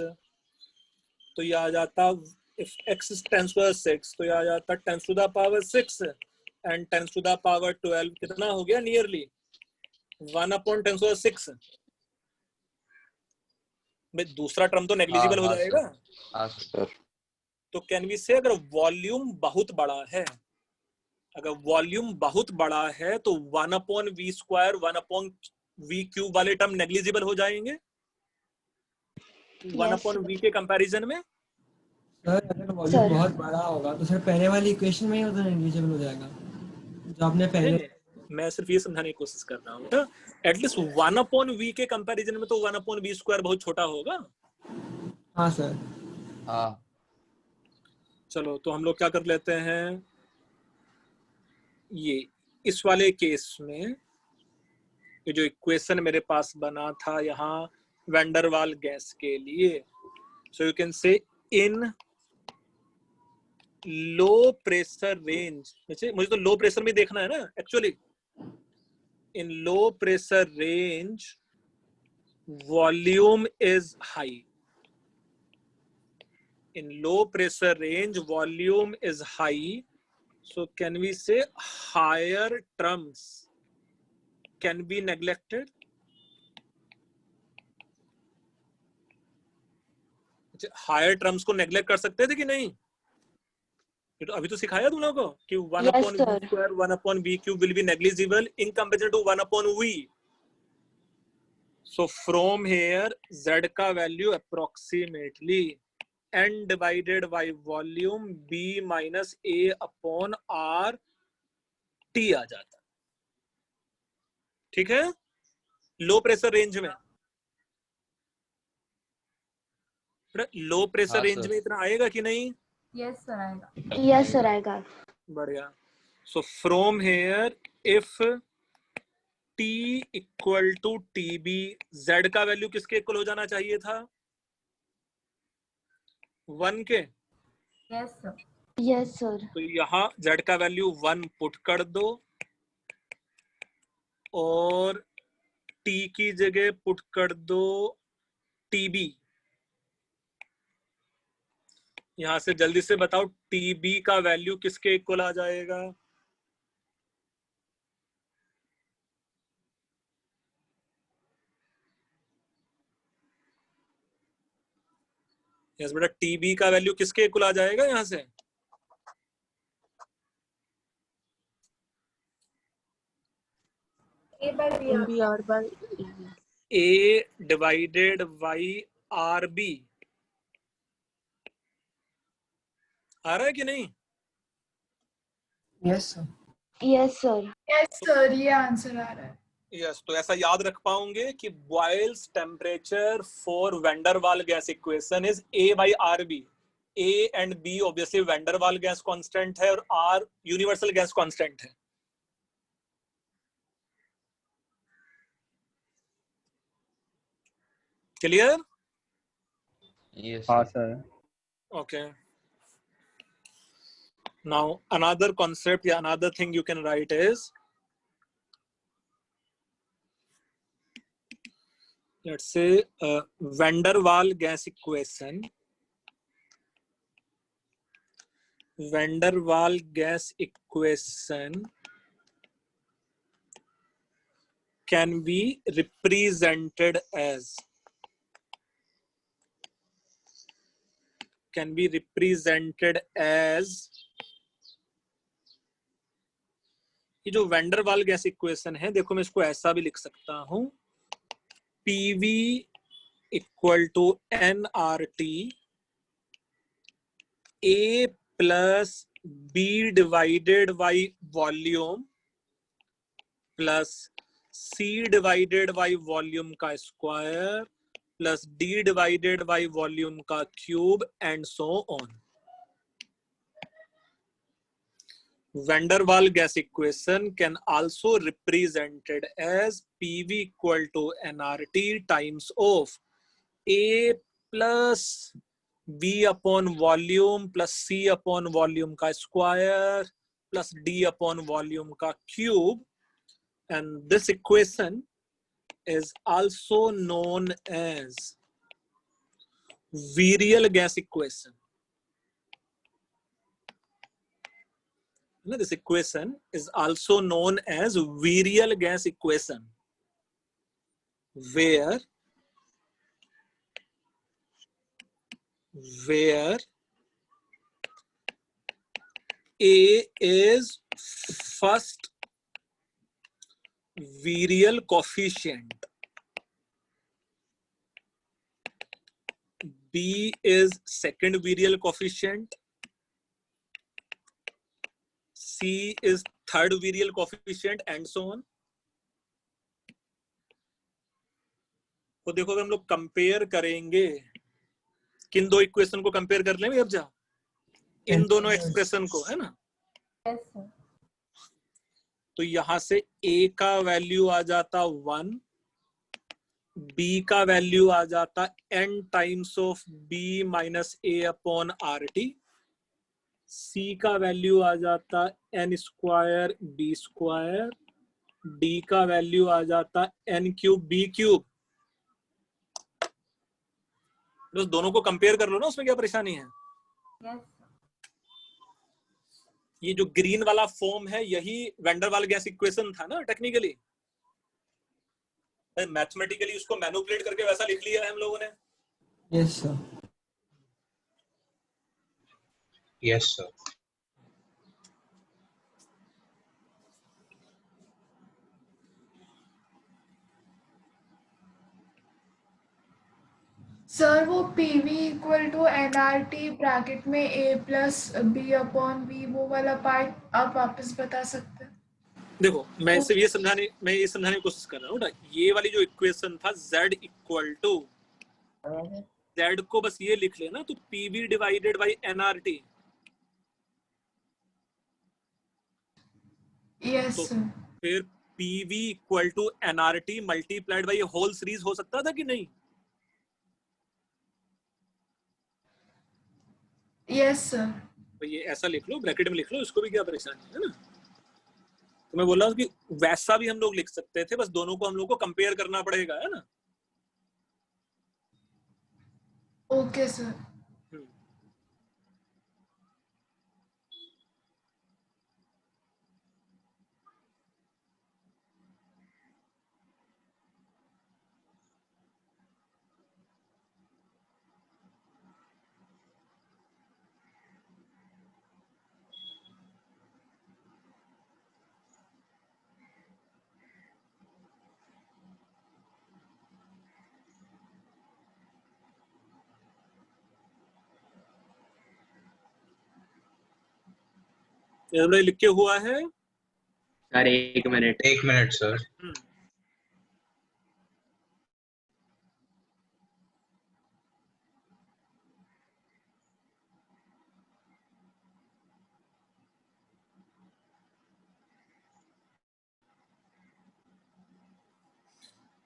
तो ये आ जाता, if x is 10⁻6, तो ये आ जाता 10⁻6 and 10⁻12 कितना हो गया, नियरली 1/10⁻6। भाई दूसरा टर्म तो नेग्लिजिबल हो हाँ, जाएगा। हाँ सर। तो कैन वी से, अगर वॉल्यूम बहुत बड़ा है, अगर वॉल्यूम बहुत बड़ा है तो 1/v², 1/v³ वाले टर्म नेग्लिजिबल हो जाएंगे 1/v के कंपैरिजन में। सर अगर वॉल्यूम बहुत बड़ा होगा तो सर पहले वाली इक्वेशन में ही वो तो नेग्लिजिबल हो जाएगा जो आपने पहले। नहीं, मैं सिर्फ ये समझाने की कोशिश कर रहा हूँ, एटलीस्ट 1/v के कंपैरिजन में तो 1/v² बहुत छोटा होगा। हाँ सर। हाँ। चलो, तो हम लोग क्या कर लेते हैं, ये इस वाले केस में ये जो इक्वेशन मेरे पास बना था यहाँ वैंडरवाल गैस के लिए, so you can say in low pressure range, मुझे तो लो प्रेशर में देखना है ना actually. In low pressure range volume is high, in low pressure range volume is high, so can we say higher terms can be neglected? Higher terms को neglect कर सकते थे कि नहीं? ये तो अभी तो सिखाया तुम लोगों को कि 1/v², 1/v³ will be negligible in comparison to 1/v. So from here z का value approximately n divided by volume b minus a/r t आ जाता, ठीक है, लो प्रेशर रेंज में। लो प्रेशर हाँ, रेंज सर। में इतना आएगा कि नहीं? यस सर आएगा। यस सर आएगा। बढ़िया। सो from here if t = tb, z का वैल्यू किसके इक्वल हो जाना चाहिए था, 1 के। Yes sir. Yes sir. तो यहाँ z का वैल्यू 1 पुट कर दो और t की जगह पुट कर दो tb। यहां से जल्दी से बताओ tb का वैल्यू किसके इक्वल आ जाएगा, यस बेटा, tb का वैल्यू किसके इक्वल आ जाएगा यहां से, a divided by rb। आ रहा है कि नहीं? Yes sir. Yes sir. Yes sir, ये आंसर आ रहा है। यस, तो ऐसा याद रख पाओगे कि Boyle's temperature for Van der Waal gas equation is a/rb। a एंड b obviously Van der Waal gas constant है और r यूनिवर्सल गैस कांस्टेंट है। क्लियर? यस हाँ sir. Sir. Okay, Now another concept, yeah, another thing you can write is, let's say van der Waal gas equation. Van der Waal gas equation can be represented as, ये जो van der Waals gas equation है, देखो मैं इसको ऐसा भी लिख सकता हूं, PV equal to nRT A plus B divided by volume plus C divided by volume का square plus D divided by volume का cube and so on. Van der Waal gas equation can also represented as PV equal to nRT times of A plus B upon volume plus C upon volume का square plus D upon volume का cube, and this equation is also known as virial gas equation. This equation is also known as virial gas equation, where A is first virial coefficient, B is second virial coefficient, C is third virial coefficient and so on. तो देखो अगर हम लोग compare करेंगे, किन दो equation को compare कर लेंगे अब जा, इन दोनों एक्सप्रेशन को, है ना. Yes, sir. तो यहां से A का वैल्यू आ जाता 1, B का वैल्यू आ जाता n times of B minus A upon RT, C का वैल्यू आ जाता n square B square, D का वैल्यू आ जाता n क्यूब B क्यूब. बस दोनों को कंपेयर कर लो ना, उसमें क्या परेशानी है. Yes, sir. ये जो ग्रीन वाला फॉर्म है यही van der Waals gas equation था ना टेक्निकली. मैथमेटिकली उसको मैनिपुलेट करके वैसा लिख लिया है हम लोगों ने. Yes sir. Yes sir. Sir वो PV equal to nRT bracket में A plus B upon B, वो वाला पार्ट आप वापस बता सकते हैं? देखो मैं सिर्फ ये समझाने की कोशिश कर रहा हूँ. ये वाली जो इक्वेशन था Z इक्वल टू, Z को बस ये लिख लेना, तो PV divided by nRT. Yes तो सर. फिर PV equal to nRT multiplied by whole series हो सकता था कि नहीं. Yes sir. तो ये ऐसा लिख लो, ब्रैकेट में लिख लो, इसको भी क्या परेशानी है ना. तो मैं बोल रहा हूँ कि वैसा भी हम लोग लिख सकते थे, बस दोनों को हम लोग को कंपेयर करना पड़ेगा, है ना. Okay sir. ये लिख के हुआ है. Sir 1 minute. 1 minute sir.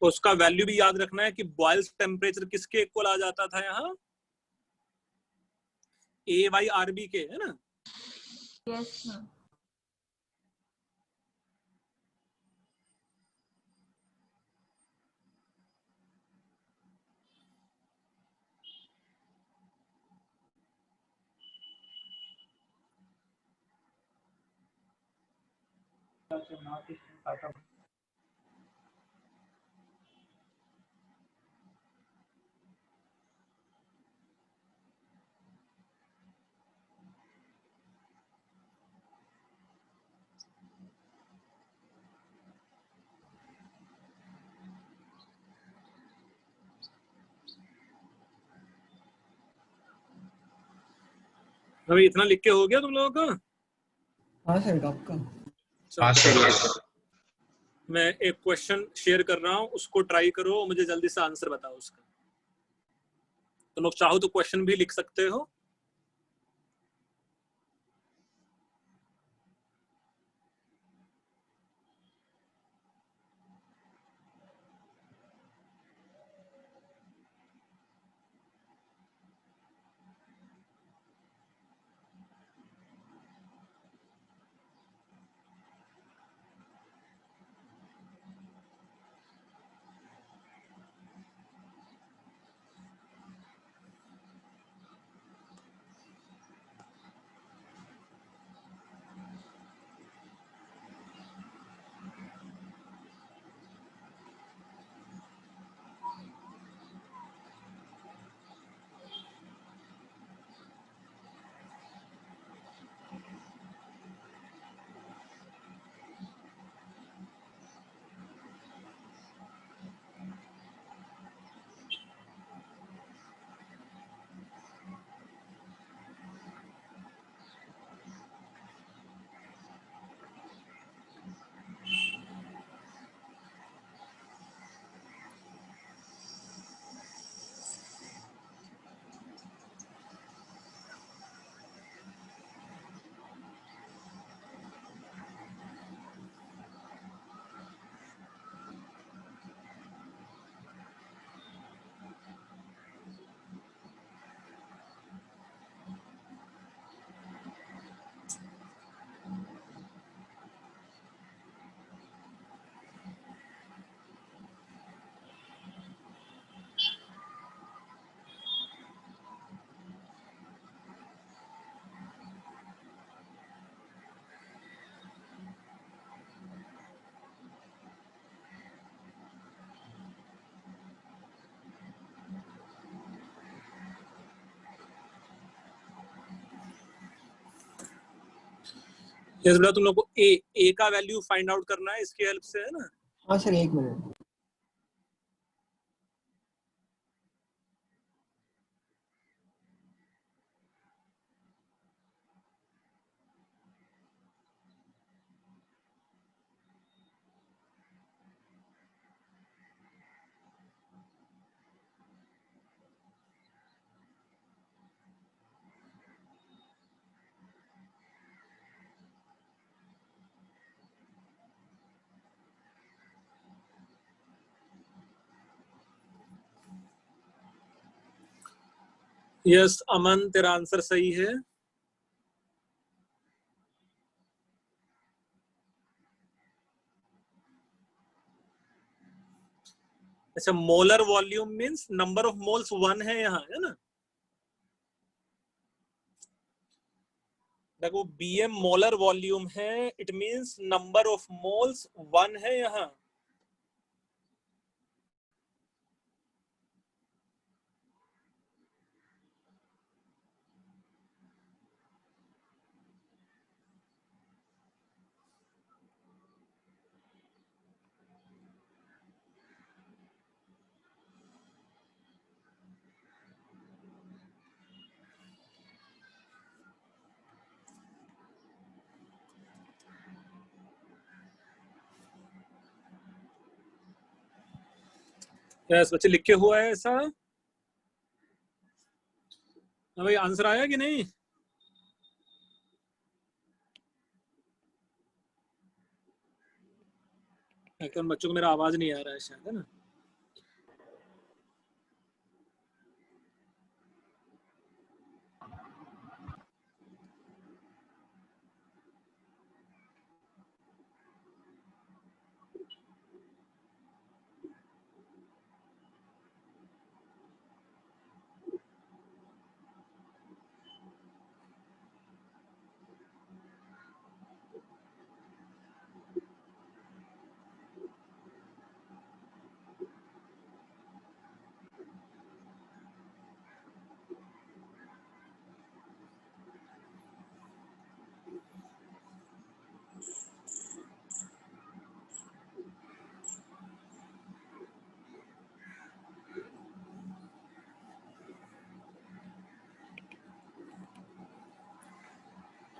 उसका वैल्यू भी याद रखना है कि बॉयल्स टेम्परेचर किसके इक्वल आ जाता था यहाँ, A/RB के, है ना. Yes, sir. अभी इतना लिख के हो गया तुम लोगों का? हाँ सर, आपका। हाँ चलो, सर। मैं एक क्वेश्चन शेयर कर रहा हूँ, उसको ट्राई करो, मुझे जल्दी से आंसर बताओ उसका। तुम लोग चाहो तो क्वेश्चन भी लिख सकते हो। यस बेटा, तुम लोग को ए का वैल्यू फाइंड आउट करना है इसकी हेल्प से, है ना? हाँ सर, 1 मिनट। यस अमन, तेरा आंसर सही है। अच्छा, molar volume means number of moles 1 है यहाँ, है ना? देखो, बीएम मोलर वॉल्यूम है, it means number of moles 1 है यहाँ। यस बच्चे, लिख के हुआ है ऐसा? हाँ भाई, आंसर आया कि नहीं? एक्चुअली बच्चों को मेरा आवाज नहीं आ रहा है शायद, है ना?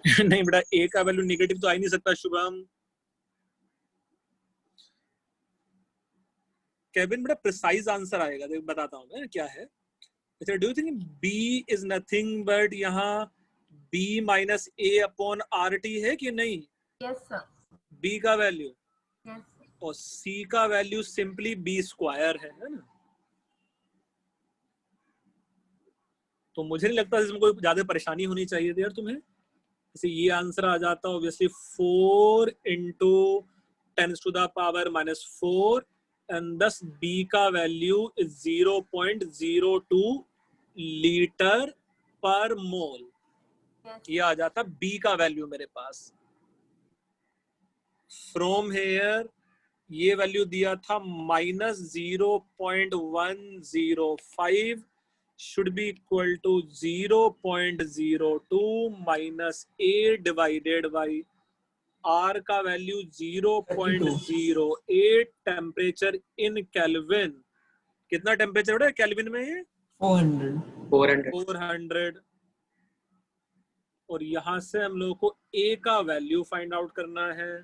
नहीं बेटा, ए का वैल्यू नेगेटिव तो आ ही नहीं सकता शुभम। केविन बेटा प्रिसाइज आंसर आएगा, देख बताता हूँ मैं क्या है। अच्छा, do you think b is nothing but यहाँ b minus a upon R T है कि नहीं? Yes, sir. बी का वैल्यू Yes, sir. और सी का वैल्यू सिंपली बी स्क्वायर है ना? तो मुझे नहीं लगता इसमें कोई ज्यादा परेशानी होनी चाहिए थी यार तुम्हें। जैसे ये आंसर आ जाता ऑब्वियसली 4 इंटू 10⁻⁻⁴ एंड दस बी का वैल्यू इज 0.02 लीटर पर मोल। Yes. ये आ जाता बी का वैल्यू मेरे पास। फ्रॉम हेयर ये वैल्यू दिया था -0.105 should be equal to 0.02 minus a divided by r का वैल्यू 0.08 टेम्परेचर इन केल्विन। कितना टेम्परेचर है केल्विन में? ये 400। और यहाँ से हम लोगों को a का वैल्यू फाइंड आउट करना है।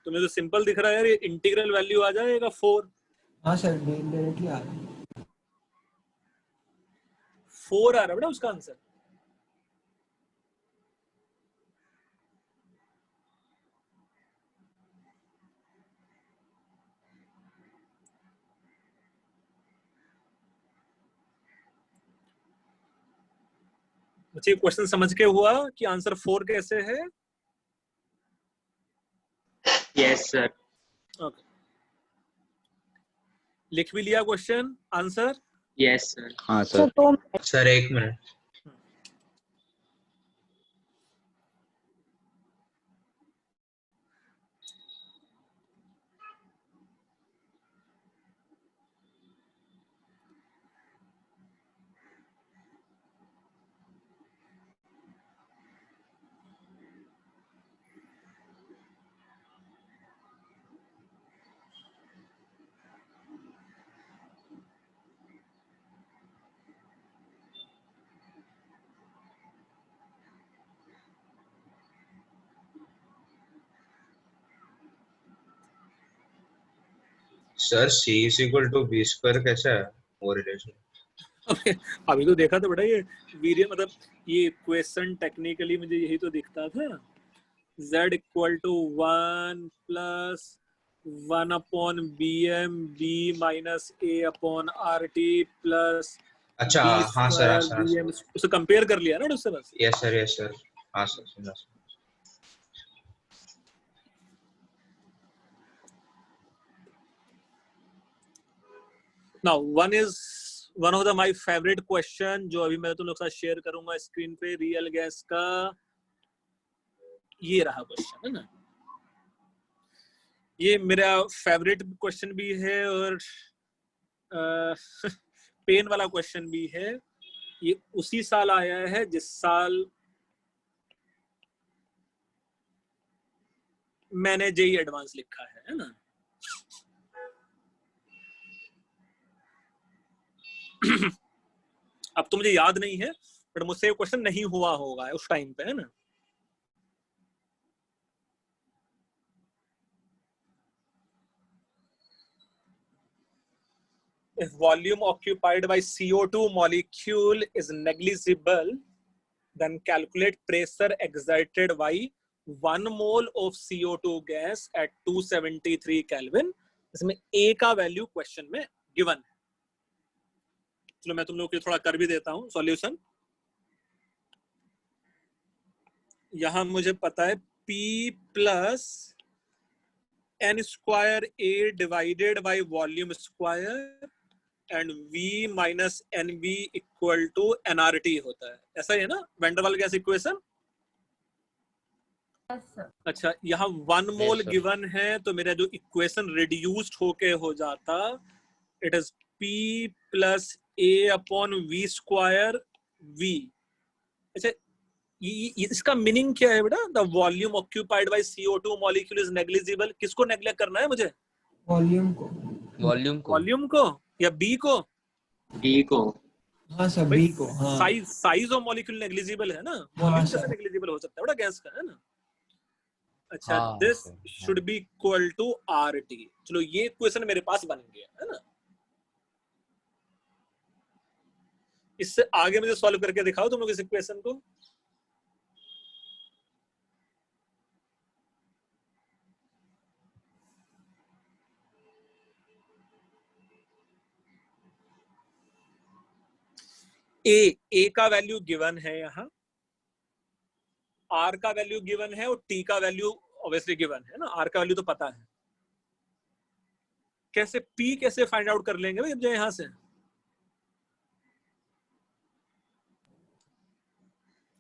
तुम्हें तो सिंपल दिख रहा है यार, ये इंटीग्रल वैल्यू आ जाएगा 4। हाँ सर, डायरेक्टली आ रहा है। 4 आ रहा है बेटा उसका आंसर। मुझे क्वेश्चन समझ के हुआ कि आंसर 4 कैसे है? Yes sir. ओके, लिख भी लिया क्वेश्चन आंसर? Yes sir. हाँ sir sir. 2 minute. Sir 1 minute. Sir c = b² कैसा है वो रिलेशन? अभी तो देखा था बेटा, ये वीडियो मतलब ये इक्वेशन टेक्निकली मुझे यही तो दिखता था। z = 1 + 1/bm b - a/rt plus अच्छा हाँ सर, हाँ सर, bm। उसे कंपेयर कर लिया ना उससे बस। Yes sir. हाँ सर, सुना sir. Now one of my favorite question जो अभी मैं तुम लोग के साथ शेयर करूंगा स्क्रीन पे, रियल गैस का ये रहा क्वेश्चन है ना। ये मेरा फेवरेट क्वेश्चन भी है और पेन वाला क्वेश्चन भी है। ये उसी साल आया है जिस साल मैंने जेई एडवांस लिखा है ना। अब तो मुझे याद नहीं है बट मुझसे ये क्वेश्चन नहीं हुआ होगा उस टाइम पे, है ना। If volume occupied by CO2 molecule is negligible, then calculate pressure exerted by 1 mole of CO2 gas at 273 Kelvin। इसमें A का वैल्यू क्वेश्चन में गिवन है। चलो मैं तुम लोग को थोड़ा कर भी देता हूँ सॉल्यूशन। यहां मुझे पता है P + n² A divided by volume square and V - NV = nRT होता है। ऐसा ही है ना van der Waals gas equation? Yes, sir. अच्छा, यहाँ 1 मोल Yes, sir. गिवन है तो मेरा जो इक्वेशन रिड्यूस्ड होके हो जाता, it is P + A/V² V। अच्छा, ये इसका मीनिंग क्या है बेटा? The volume occupied by CO2 molecule is negligible. किसको नेग्लेक्ट करना है मुझे? वॉल्यूम को। वॉल्यूम को। वॉल्यूम को या बी को? डी को। हाँ सर बी को हाँ साइज ऑफ मॉलिक्यूल नेग्लिजिबल है ना, हाँ वॉल्यूम कैसे सर नेग्लिजिबल हो सकता है बेटा गैस का, है ना। अच्छा हाँ दिस सर, हाँ। Should be equal to RT। चलो ये क्वेश्चन मेरे पास बन गया है ना। इससे आगे मुझे सॉल्व करके दिखाओ तुम लोग इस इक्वेशन को। ए का वैल्यू गिवन है यहाँ, आर का वैल्यू गिवन है और टी का वैल्यू ऑब्वियसली गिवन है ना। आर का वैल्यू तो पता है, कैसे पी कैसे फाइंड आउट कर लेंगे भाई अब जो यहां से।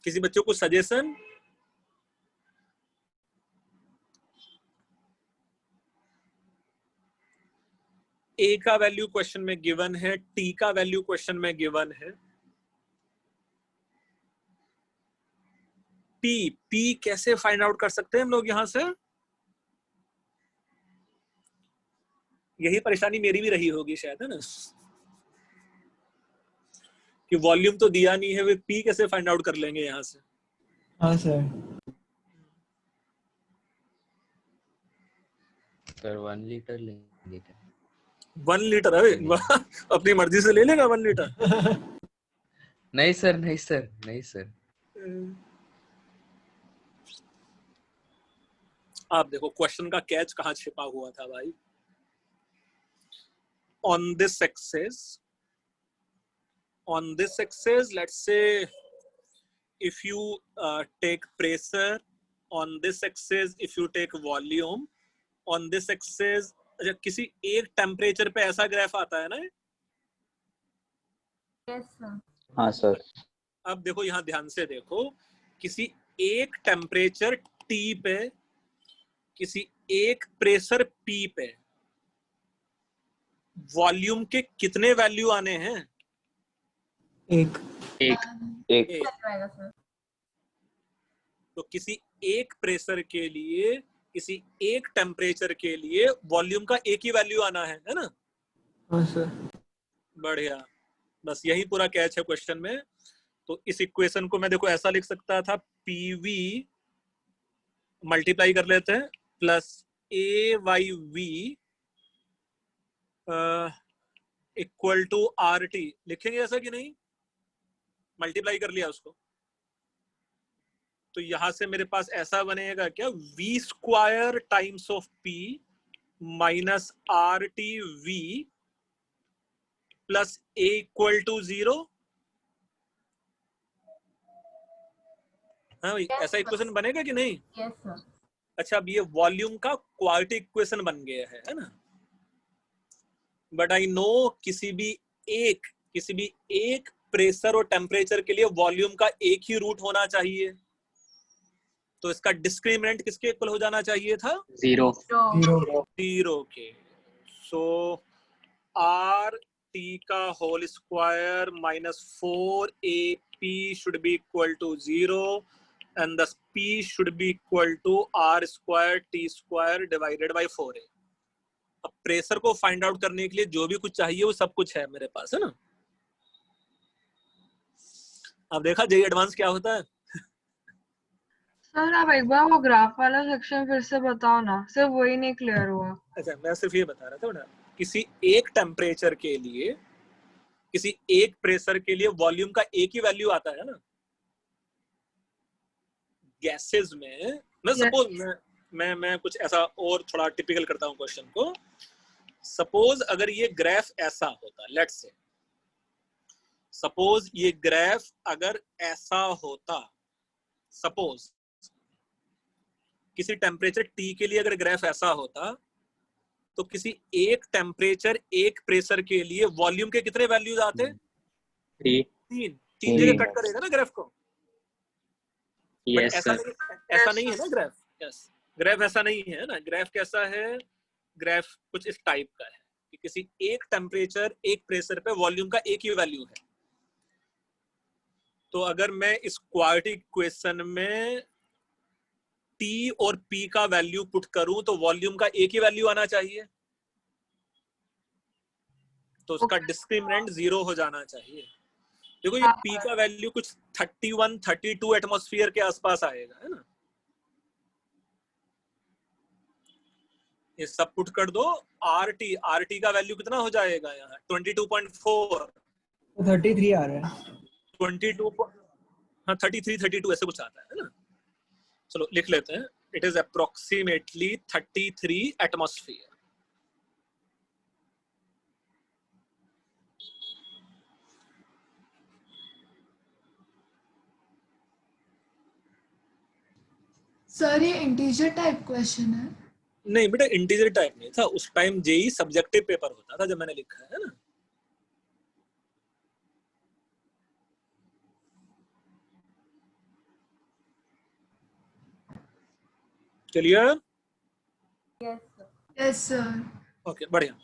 किसी बच्चों को सजेशन? ए का वैल्यू क्वेश्चन में गिवन है, टी का वैल्यू क्वेश्चन में गिवन है, पी कैसे फाइंड आउट कर सकते हैं हम लोग यहां से। यही परेशानी मेरी भी रही होगी शायद, है ना, कि वॉल्यूम तो दिया नहीं है, वे पी कैसे फाइंड आउट कर लेंगे यहां से। हाँ सर सर 1 लीटर लेंगे क्या? 1 लीटर है अपनी मर्जी से ले लेगा 1 लीटर। नहीं सर, नहीं सर, नहीं सर। आप देखो क्वेश्चन का कैच कहाँ छिपा हुआ था भाई। on this axis let's say if you take pressure, on this axis if you take volume, on this axis अच्छा किसी एक टेम्परेचर पे ऐसा ग्राफ आता है ना। Yes, sir. हाँ सर। अब देखो यहाँ ध्यान से देखो, किसी एक टेम्परेचर T पे, किसी एक प्रेशर P पे वॉल्यूम के कितने वैल्यू आने हैं? एक एक आएगा सर। तो किसी एक प्रेशर के लिए, किसी एक टेम्परेचर के लिए वॉल्यूम का एक ही वैल्यू आना है ना। हाँ सर बढ़िया, बस यही पूरा कैच है क्वेश्चन में। तो इस इक्वेशन को मैं देखो ऐसा लिख सकता था, PV मल्टीप्लाई कर लेते हैं plus AYV equal to RT लिखेंगे ऐसा कि नहीं, मल्टीप्लाई कर लिया उसको। तो यहां से मेरे पास ऐसा बनेगा क्या, V square times of P minus RTV plus A equal to 0। हाँ भाई ऐसा इक्वेशन बनेगा कि नहीं। Yes, sir. अच्छा अब ये वॉल्यूम का क्वालिटी इक्वेशन बन गया है ना। बट आई नो किसी भी एक प्रेशर और टेम्परेचर के लिए वॉल्यूम का एक ही रूट होना चाहिए, तो इसका डिस्क्रिमिनेंट किसके इक्वल हो जाना चाहिए था, 0 So, 0 के। सो आर टी का whole square minus 4AP should be equal to 0 and thus P should be equal to R square T square divided by 4A। अब प्रेशर को फाइंड आउट करने के लिए जो भी कुछ चाहिए वो सब कुछ है मेरे पास, है ना। अब देखा जेई एडवांस क्या होता है। सर आप एक बार वो ग्राफ वाला सेक्शन फिर से बताओ ना, सिर्फ वही नहीं क्लियर हुआ। अच्छा मैं सिर्फ ये बता रहा था बेटा, किसी एक टेम्परेचर के लिए, किसी एक प्रेशर के लिए वॉल्यूम का एक ही वैल्यू आता है ना। गैसेस में मैं सपोज मैं कुछ ऐसा और थोड़ा टिपिकल करता हूँ क्वेश्चन को। सपोज अगर ये ग्राफ ऐसा होता, लेट्स से सपोज ये ग्राफ अगर ऐसा होता, सपोज किसी टेम्परेचर T के लिए अगर ग्राफ ऐसा होता, तो किसी एक टेम्परेचर एक प्रेशर के लिए वॉल्यूम के कितने वैल्यूज आते, 3 जगह कट करेगा ना ग्राफ को। यस ऐसा सर। ऐसा नहीं है ना ग्राफ। यस ग्राफ ऐसा नहीं है ना। ग्राफ कैसा है, ग्राफ कुछ इस टाइप का है कि किसी एक टेम्परेचर एक प्रेशर पे वॉल्यूम का एक ही वैल्यू है। तो अगर मैं इस क्वाड्रेटिक इक्वेशन में T और P का वैल्यू पुट करूं तो वॉल्यूम का एक ही वैल्यू आना चाहिए, तो उसका डिस्क्रिमिनेंट 0 हो जाना चाहिए। देखो ये P का वैल्यू कुछ 31 32 एटमॉस्फेयर के आसपास आएगा, है ना। ये सब पुट कर दो, RT का वैल्यू कितना हो जाएगा यहाँ 22.4, 33 आ रहा है। 22, हाँ 33 32 ऐसे कुछ आता है ना। चलो लिख लेते हैं, it is approximately 33 atmosphere. Sir ये इंटीजर टाइप क्वेश्चन है? नहीं बेटा, इंटीजर टाइप नहीं था उस टाइम, जेई सब्जेक्टिव पेपर होता था जब मैंने लिखा है ना। Clear? Yes, sir. Yes sir. Okay, बढ़िया।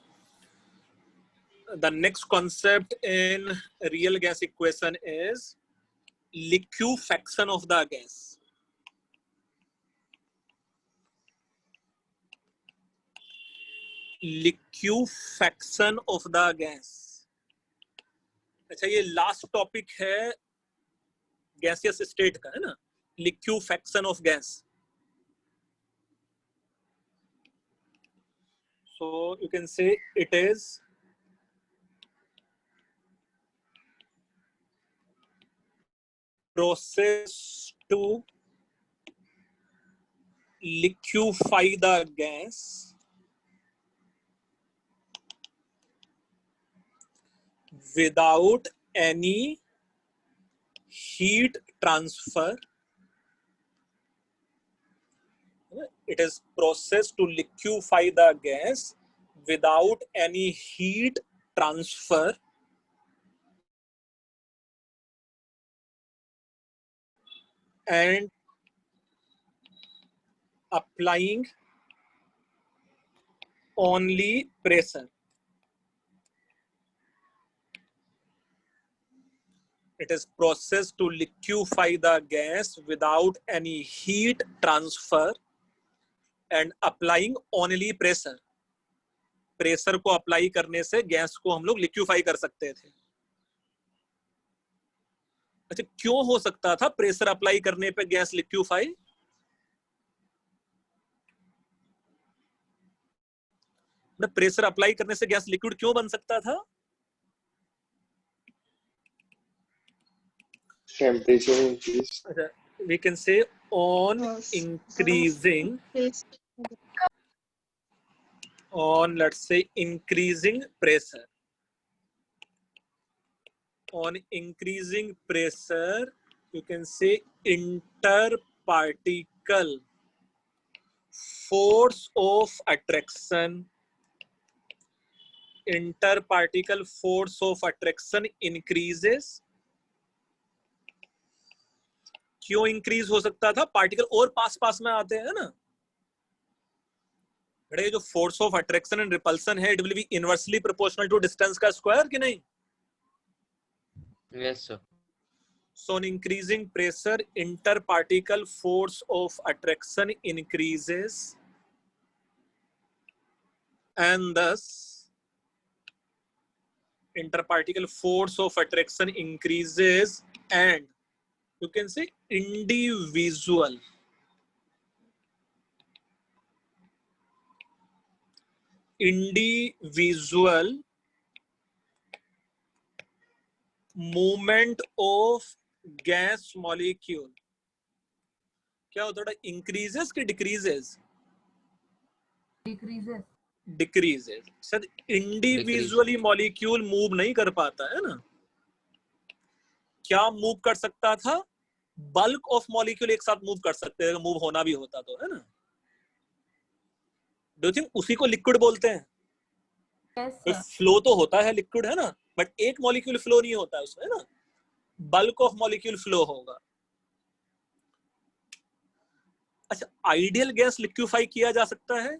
The next concept in real gas equation is liquefaction of the gas. Liquefaction of the gas. अच्छा, ये लास्ट टॉपिक है गैसियस स्टेट का, है ना, liquefaction of gas. So you can say it is process to liquefy the gas without any heat transfer. It is process to liquefy the gas without any heat transfer and applying only pressure. It is process to liquefy the gas without any heat transfer and applying only pressure. Pressure को apply करने से gas को हम लोग liquefy कर सकते थे। अच्छा, क्यों हो सकता था प्रेशर अप्लाई करने पे गैस लिक्विफाई? प्रेशर अप्लाई करने से गैस लिक्विड क्यों बन सकता था? Temperature increase. अच्छा, we can say on increasing, on let's say increasing pressure. On increasing pressure, you can say interparticle force of attraction. Interparticle force of attraction increases. क्यों increase हो सकता था? पार्टिकल और पास पास में आते हैं ना। बेटा, जो force of attraction and repulsion है, it will be inversely proportional to distance का स्क्वायर, कि नहीं? Yes, sir. So on increasing pressure, interparticle force of attraction increases, and thus interparticle force of attraction increases, and you can say individual movement of gas molecule क्या होता है? Increases कि decreases? Decreases. Decreases. Sir, individually molecule move नहीं कर पाता है ना। क्या मूव कर सकता था? बल्क ऑफ मॉलिक्यूल एक साथ मूव कर सकते हैं, मूव होना भी होता तो, है ना। डू यू थिंक उसी को लिक्विड बोलते हैं? Yes, तो sir. फ्लो तो होता है लिक्विड, है ना, बट एक मॉलिक्यूल फ्लो नहीं होता है उसमें, है ना। बल्क ऑफ मॉलिक्यूल फ्लो होगा। अच्छा, आइडियल गैस लिक्विफाई किया जा सकता है?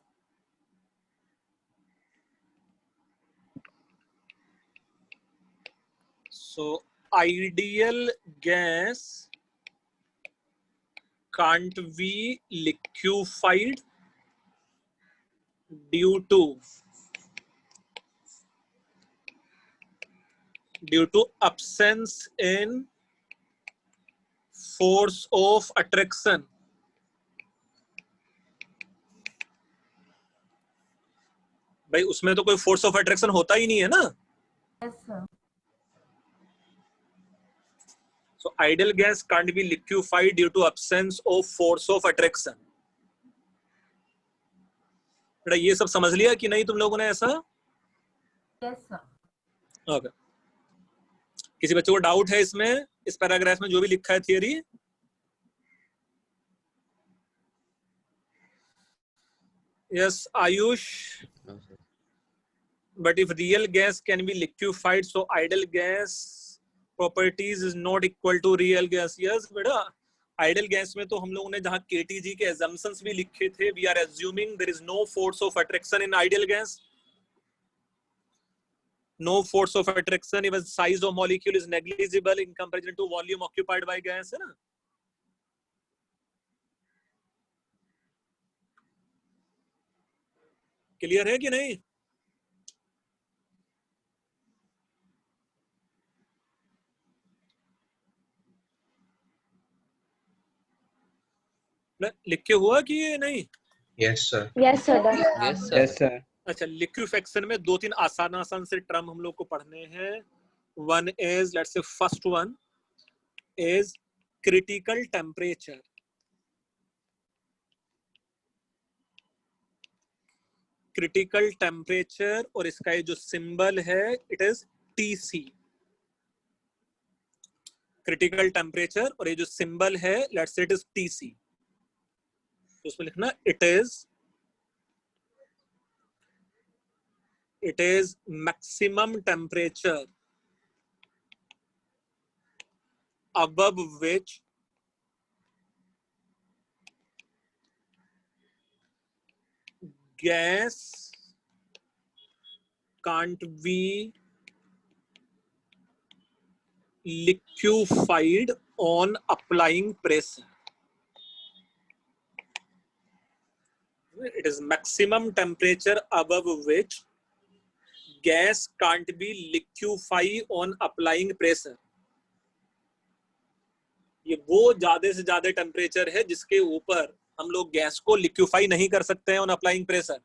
So ideal gas can't be liquefied due to absence in force of attraction. भाई उसमें तो कोई फोर्स ऑफ अट्रैक्शन होता ही नहीं है ना. Yes, sir. So ideal gas can't be liquefied due to absence of force of attraction. बेटा ये सब समझ लिया कि नहीं तुम लोगों ने ऐसा? Yes, sir. ओके. किसी बच्चे को डाउट है इसमें, इस पैराग्राफ में जो भी लिखा है theory? Yes, Ayush. No, sir. But if real gas can be liquefied, so ideal gas properties is not equal to real gas. Yes, बेटा ideal gas में तो हम लोगों ने जहाँ KTG के assumptions भी लिखे थे, we are assuming there is no force of attraction in ideal gas. No force of attraction, even size of molecule is negligible in comparison to volume occupied by gas, है ना? Clear है कि नहीं? लिख के हुआ कि ये नहीं? Yes, sir. Yes, sir. Done. Yes, sir. Yes, sir. अच्छा, लिक्विफेक्शन में दो तीन आसान से टर्म हम लोग को पढ़ने हैं. वन इज, लेट्स से first one is critical temperature. Critical temperature और इसका ये जो सिंबल है it is TC. Critical temperature और ये जो सिंबल है let's say it is TC. तो उसमें लिखना it is maximum temperature above which gas can't be liquefied on applying pressure. It is maximum temperature above which gas can't be liquefied on applying pressure. ये वो ज्यादा से ज्यादा temperature है जिसके ऊपर हम लोग गैस को लिक्विफाई नहीं कर सकते हैं on applying pressure.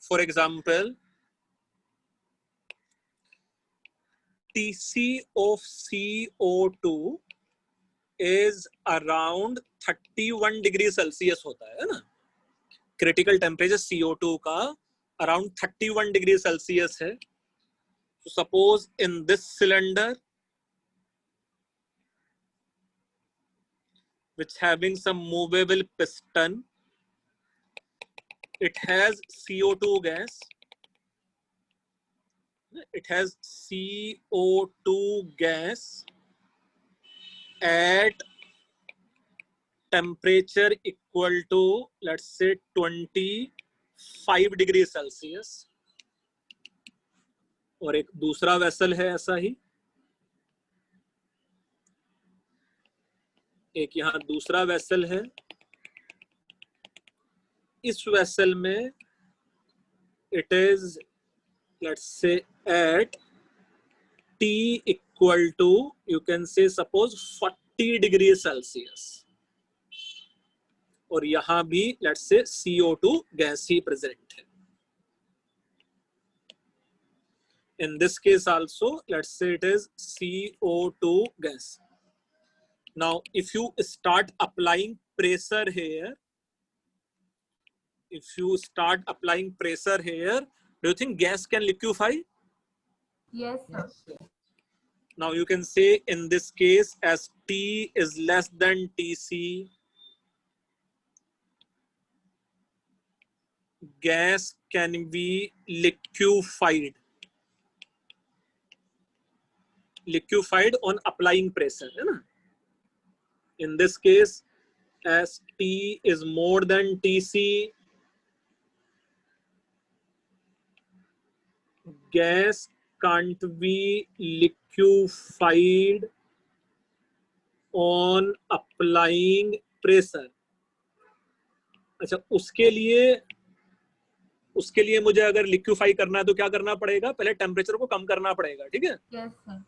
For example, TC of CO2 is around 31 degree Celsius होता है ना. क्रिटिकल टेम्परेचर CO2 का अराउंड 31 डिग्री सेल्सियस है. Suppose in this cylinder which having some movable piston, it has CO2 gas. It has CO2 gas at temperature equal to, let's say, 25 degree Celsius. और एक दूसरा vessel है ऐसा ही, एक यहाँ दूसरा वेसल है. इस वेसल में it is, let's say, at T equal to, you can say suppose 40 degree Celsius. और यहां भी लेट्स से CO2 गैस ही प्रेजेंट है. In this case also, let's say it is CO2 gas. Now, if you start applying pressure here, do you think gas can liquefy? Yes, sir. Now you can say in this case, as T is less than TC, gas can be liquefied on applying pressure, है ना. In this case, as T is more than TC, gas can't be liquefied on applying pressure. अच्छा, उसके लिए मुझे अगर liquefy करना है तो क्या करना पड़ेगा, पहले टेम्परेचर को कम करना पड़ेगा, ठीक है। Yes sir.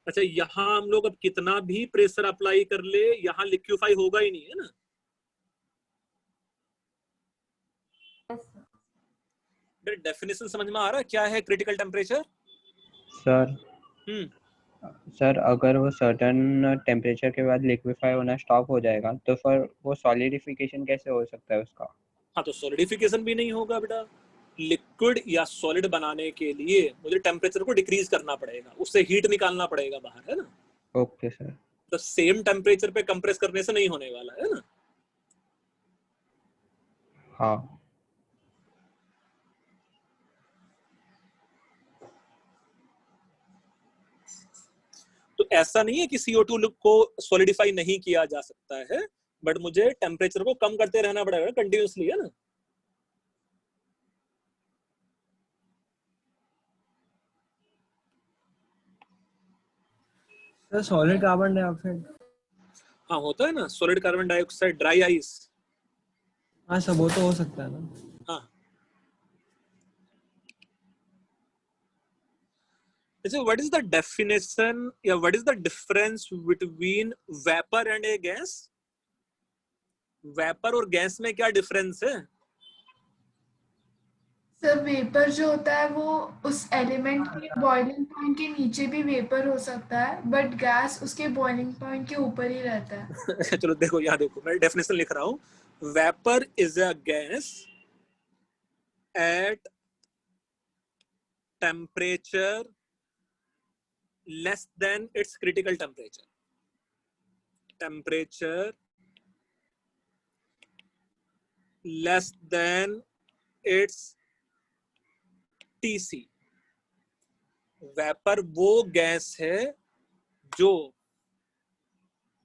अच्छा, यहाँ हम लोग अब कितना भी प्रेशर अप्लाई कर ले, यहाँ लिक्विफाई होगा ही नहीं, है ना। Yes sir. डेफिनेशन समझ में आ रहा है क्या है क्रिटिकल टेम्परेचर? सर सर अगर वो सर्टेन टेम्परेचर के बाद लिक्विफाई होना स्टॉप हो जाएगा तो फिर वो सॉलिडिफिकेशन कैसे हो सकता है उसका? हाँ, तो सॉलिडिफिकेशन भी नहीं होगा बेटा। लिक्विड या सॉलिड बनाने के लिए मुझे टेम्परेचर को डिक्रीज करना पड़ेगा, उससे हीट निकालना पड़ेगा बाहर, है ना। Okay sir. तो सेम टेम्परेचर पे कंप्रेस करने से नहीं होने वाला, है ना। हाँ। तो ऐसा नहीं है कि CO2 को सॉलिडिफाई नहीं किया जा सकता है, बट मुझे टेम्परेचर को कम करते रहना पड़ेगा कंटिन्यूसली, है ना। Sir solid carbon dioxide. हाँ, होता है ना solid carbon dioxide, dry ice. हाँ सब वो तो हो सकता है ना। हाँ, so what is the definition या what is the difference between vapor and a gas? Vapour और गैस में क्या डिफरेंस है? सर वेपर जो होता है वो उस एलिमेंट के बॉइलिंग पॉइंट के नीचे भी वेपर हो सकता है, बट गैस उसके बॉइलिंग पॉइंट के ऊपर ही रहता है। चलो देखो, यहाँ देखो मैं डेफिनेशन लिख रहा हूँ। Vapour is a gas at temperature less than its critical temperature. Temperature less than its TC. Vapour वो गैस है जो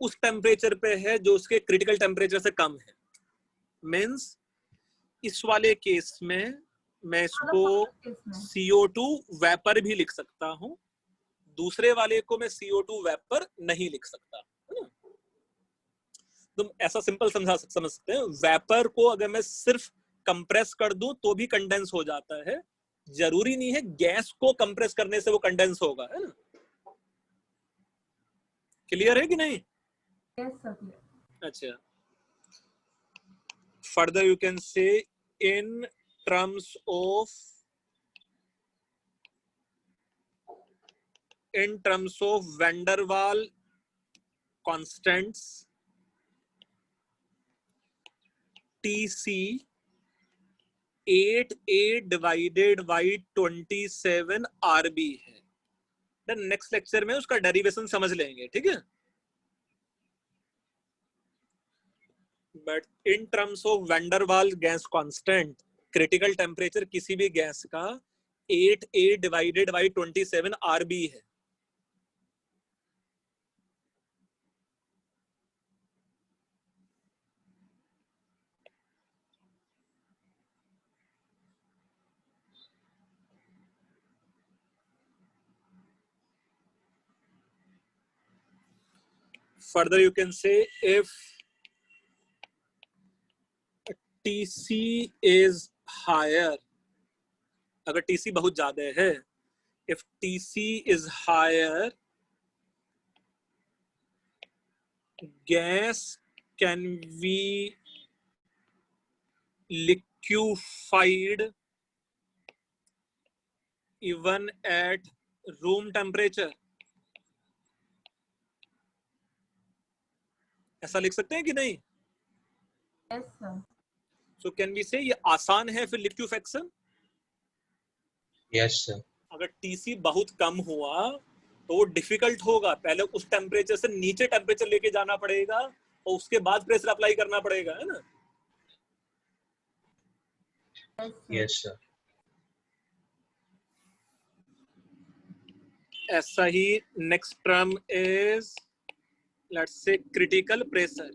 उस टेम्परेचर पे है जो उसके क्रिटिकल टेम्परेचर से कम है। मीन्स इस वाले केस में मैं इसको CO2 वेपर भी लिख सकता हूं, दूसरे वाले को मैं CO2 वेपर नहीं लिख सकता, है ना। तुम ऐसा सिंपल समझ सकते हैं, वेपर को अगर मैं सिर्फ कंप्रेस कर दूं तो भी कंडेंस हो जाता है, जरूरी नहीं है गैस को कंप्रेस करने से वो कंडेंस होगा, है ना। क्लियर है कि नहीं? Yes sir. अच्छा, further you can say in terms of van der Waals constants, TC 8A divided by 27 RB है। देन नेक्स्ट लेक्चर में उसका डेरिवेशन समझ लेंगे, ठीक है। But in terms of van der Waals gas constant, critical temperature किसी भी gas का 8A डिवाइडेड बाई 27 RB है। Further you can say if TC is higher, अगर TC बहुत ज्यादा है, if TC is higher, gas can be liquefied even at room temperature. ऐसा लिख सकते हैं कि नहीं? Yes sir. So can we say ये आसान है फिर लिक्विफेक्शन? Yes sir. अगर TC बहुत कम हुआ तो वो डिफिकल्ट होगा, पहले उस टेम्परेचर से नीचे टेम्परेचर लेके जाना पड़ेगा और उसके बाद प्रेशर अप्लाई करना पड़ेगा, है ना। Yes sir. ऐसा ही next term is let's say critical pressure,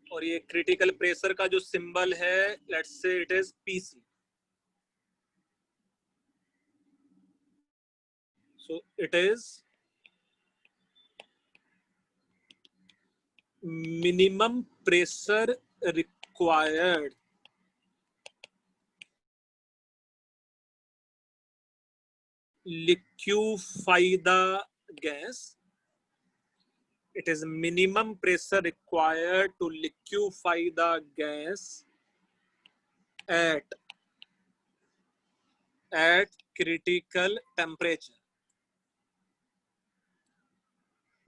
और ये क्रिटिकल प्रेशर का जो सिंबल है let's say it is PC. So it is minimum pressure required liquefy the gas. It is minimum pressure required to liquefy the gas at critical temperature.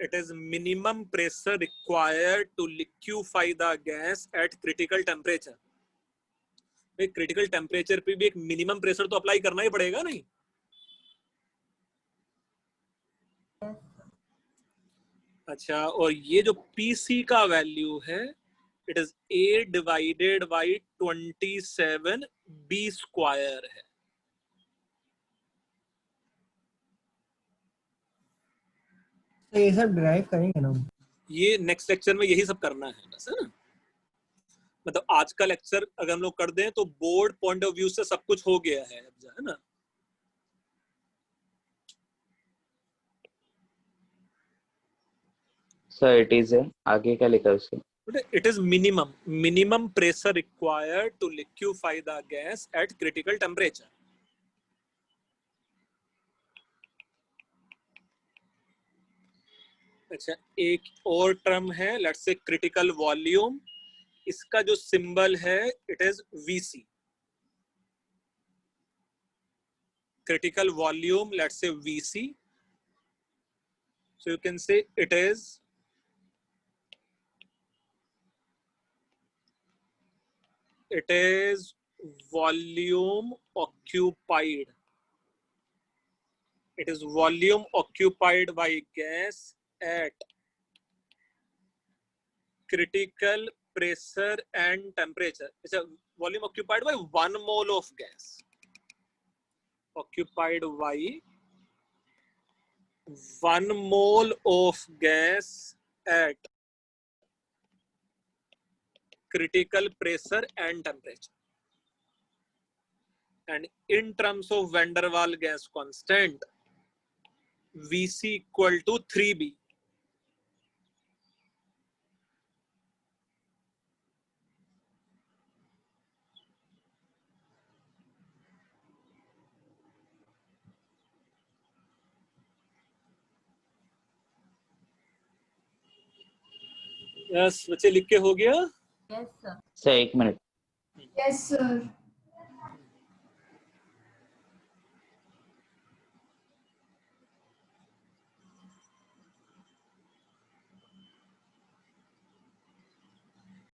It is minimum pressure required to liquefy the gas at critical temperature. एक critical temperature पे भी एक minimum pressure तो apply करना ही पड़ेगा नहीं? अच्छा, और ये जो PC का वैल्यू है, it is A divided by 27 B square है. तो ये सब ड्राइव करेंगे ना? ये नेक्स्ट लेक्चर में यही सब करना है बस, है ना? मतलब आज का लेक्चर अगर हम लोग कर दें तो बोर्ड पॉइंट ऑफ व्यू से सब कुछ हो गया है, है ना? सर इट इज है, आगे क्या लिखा है उसके? It is minimum pressure required to liquefy the gas at critical temperature. अच्छा, एक और टर्म है, लेट्स से क्रिटिकल वॉल्यूम. इसका जो सिंबल है it is VC. Critical volume, let's say VC. So you can say it is volume occupied. It is volume occupied by gas at critical pressure and temperature. It's a volume occupied by 1 mole of gas. Occupied by 1 mole of gas at critical pressure and temperature. And in terms of van der Waal gas constant, VC equal to 3B. Yes बच्चे, लिख के हो गया? Yes sir. Sir 1 minute. Yes, sir.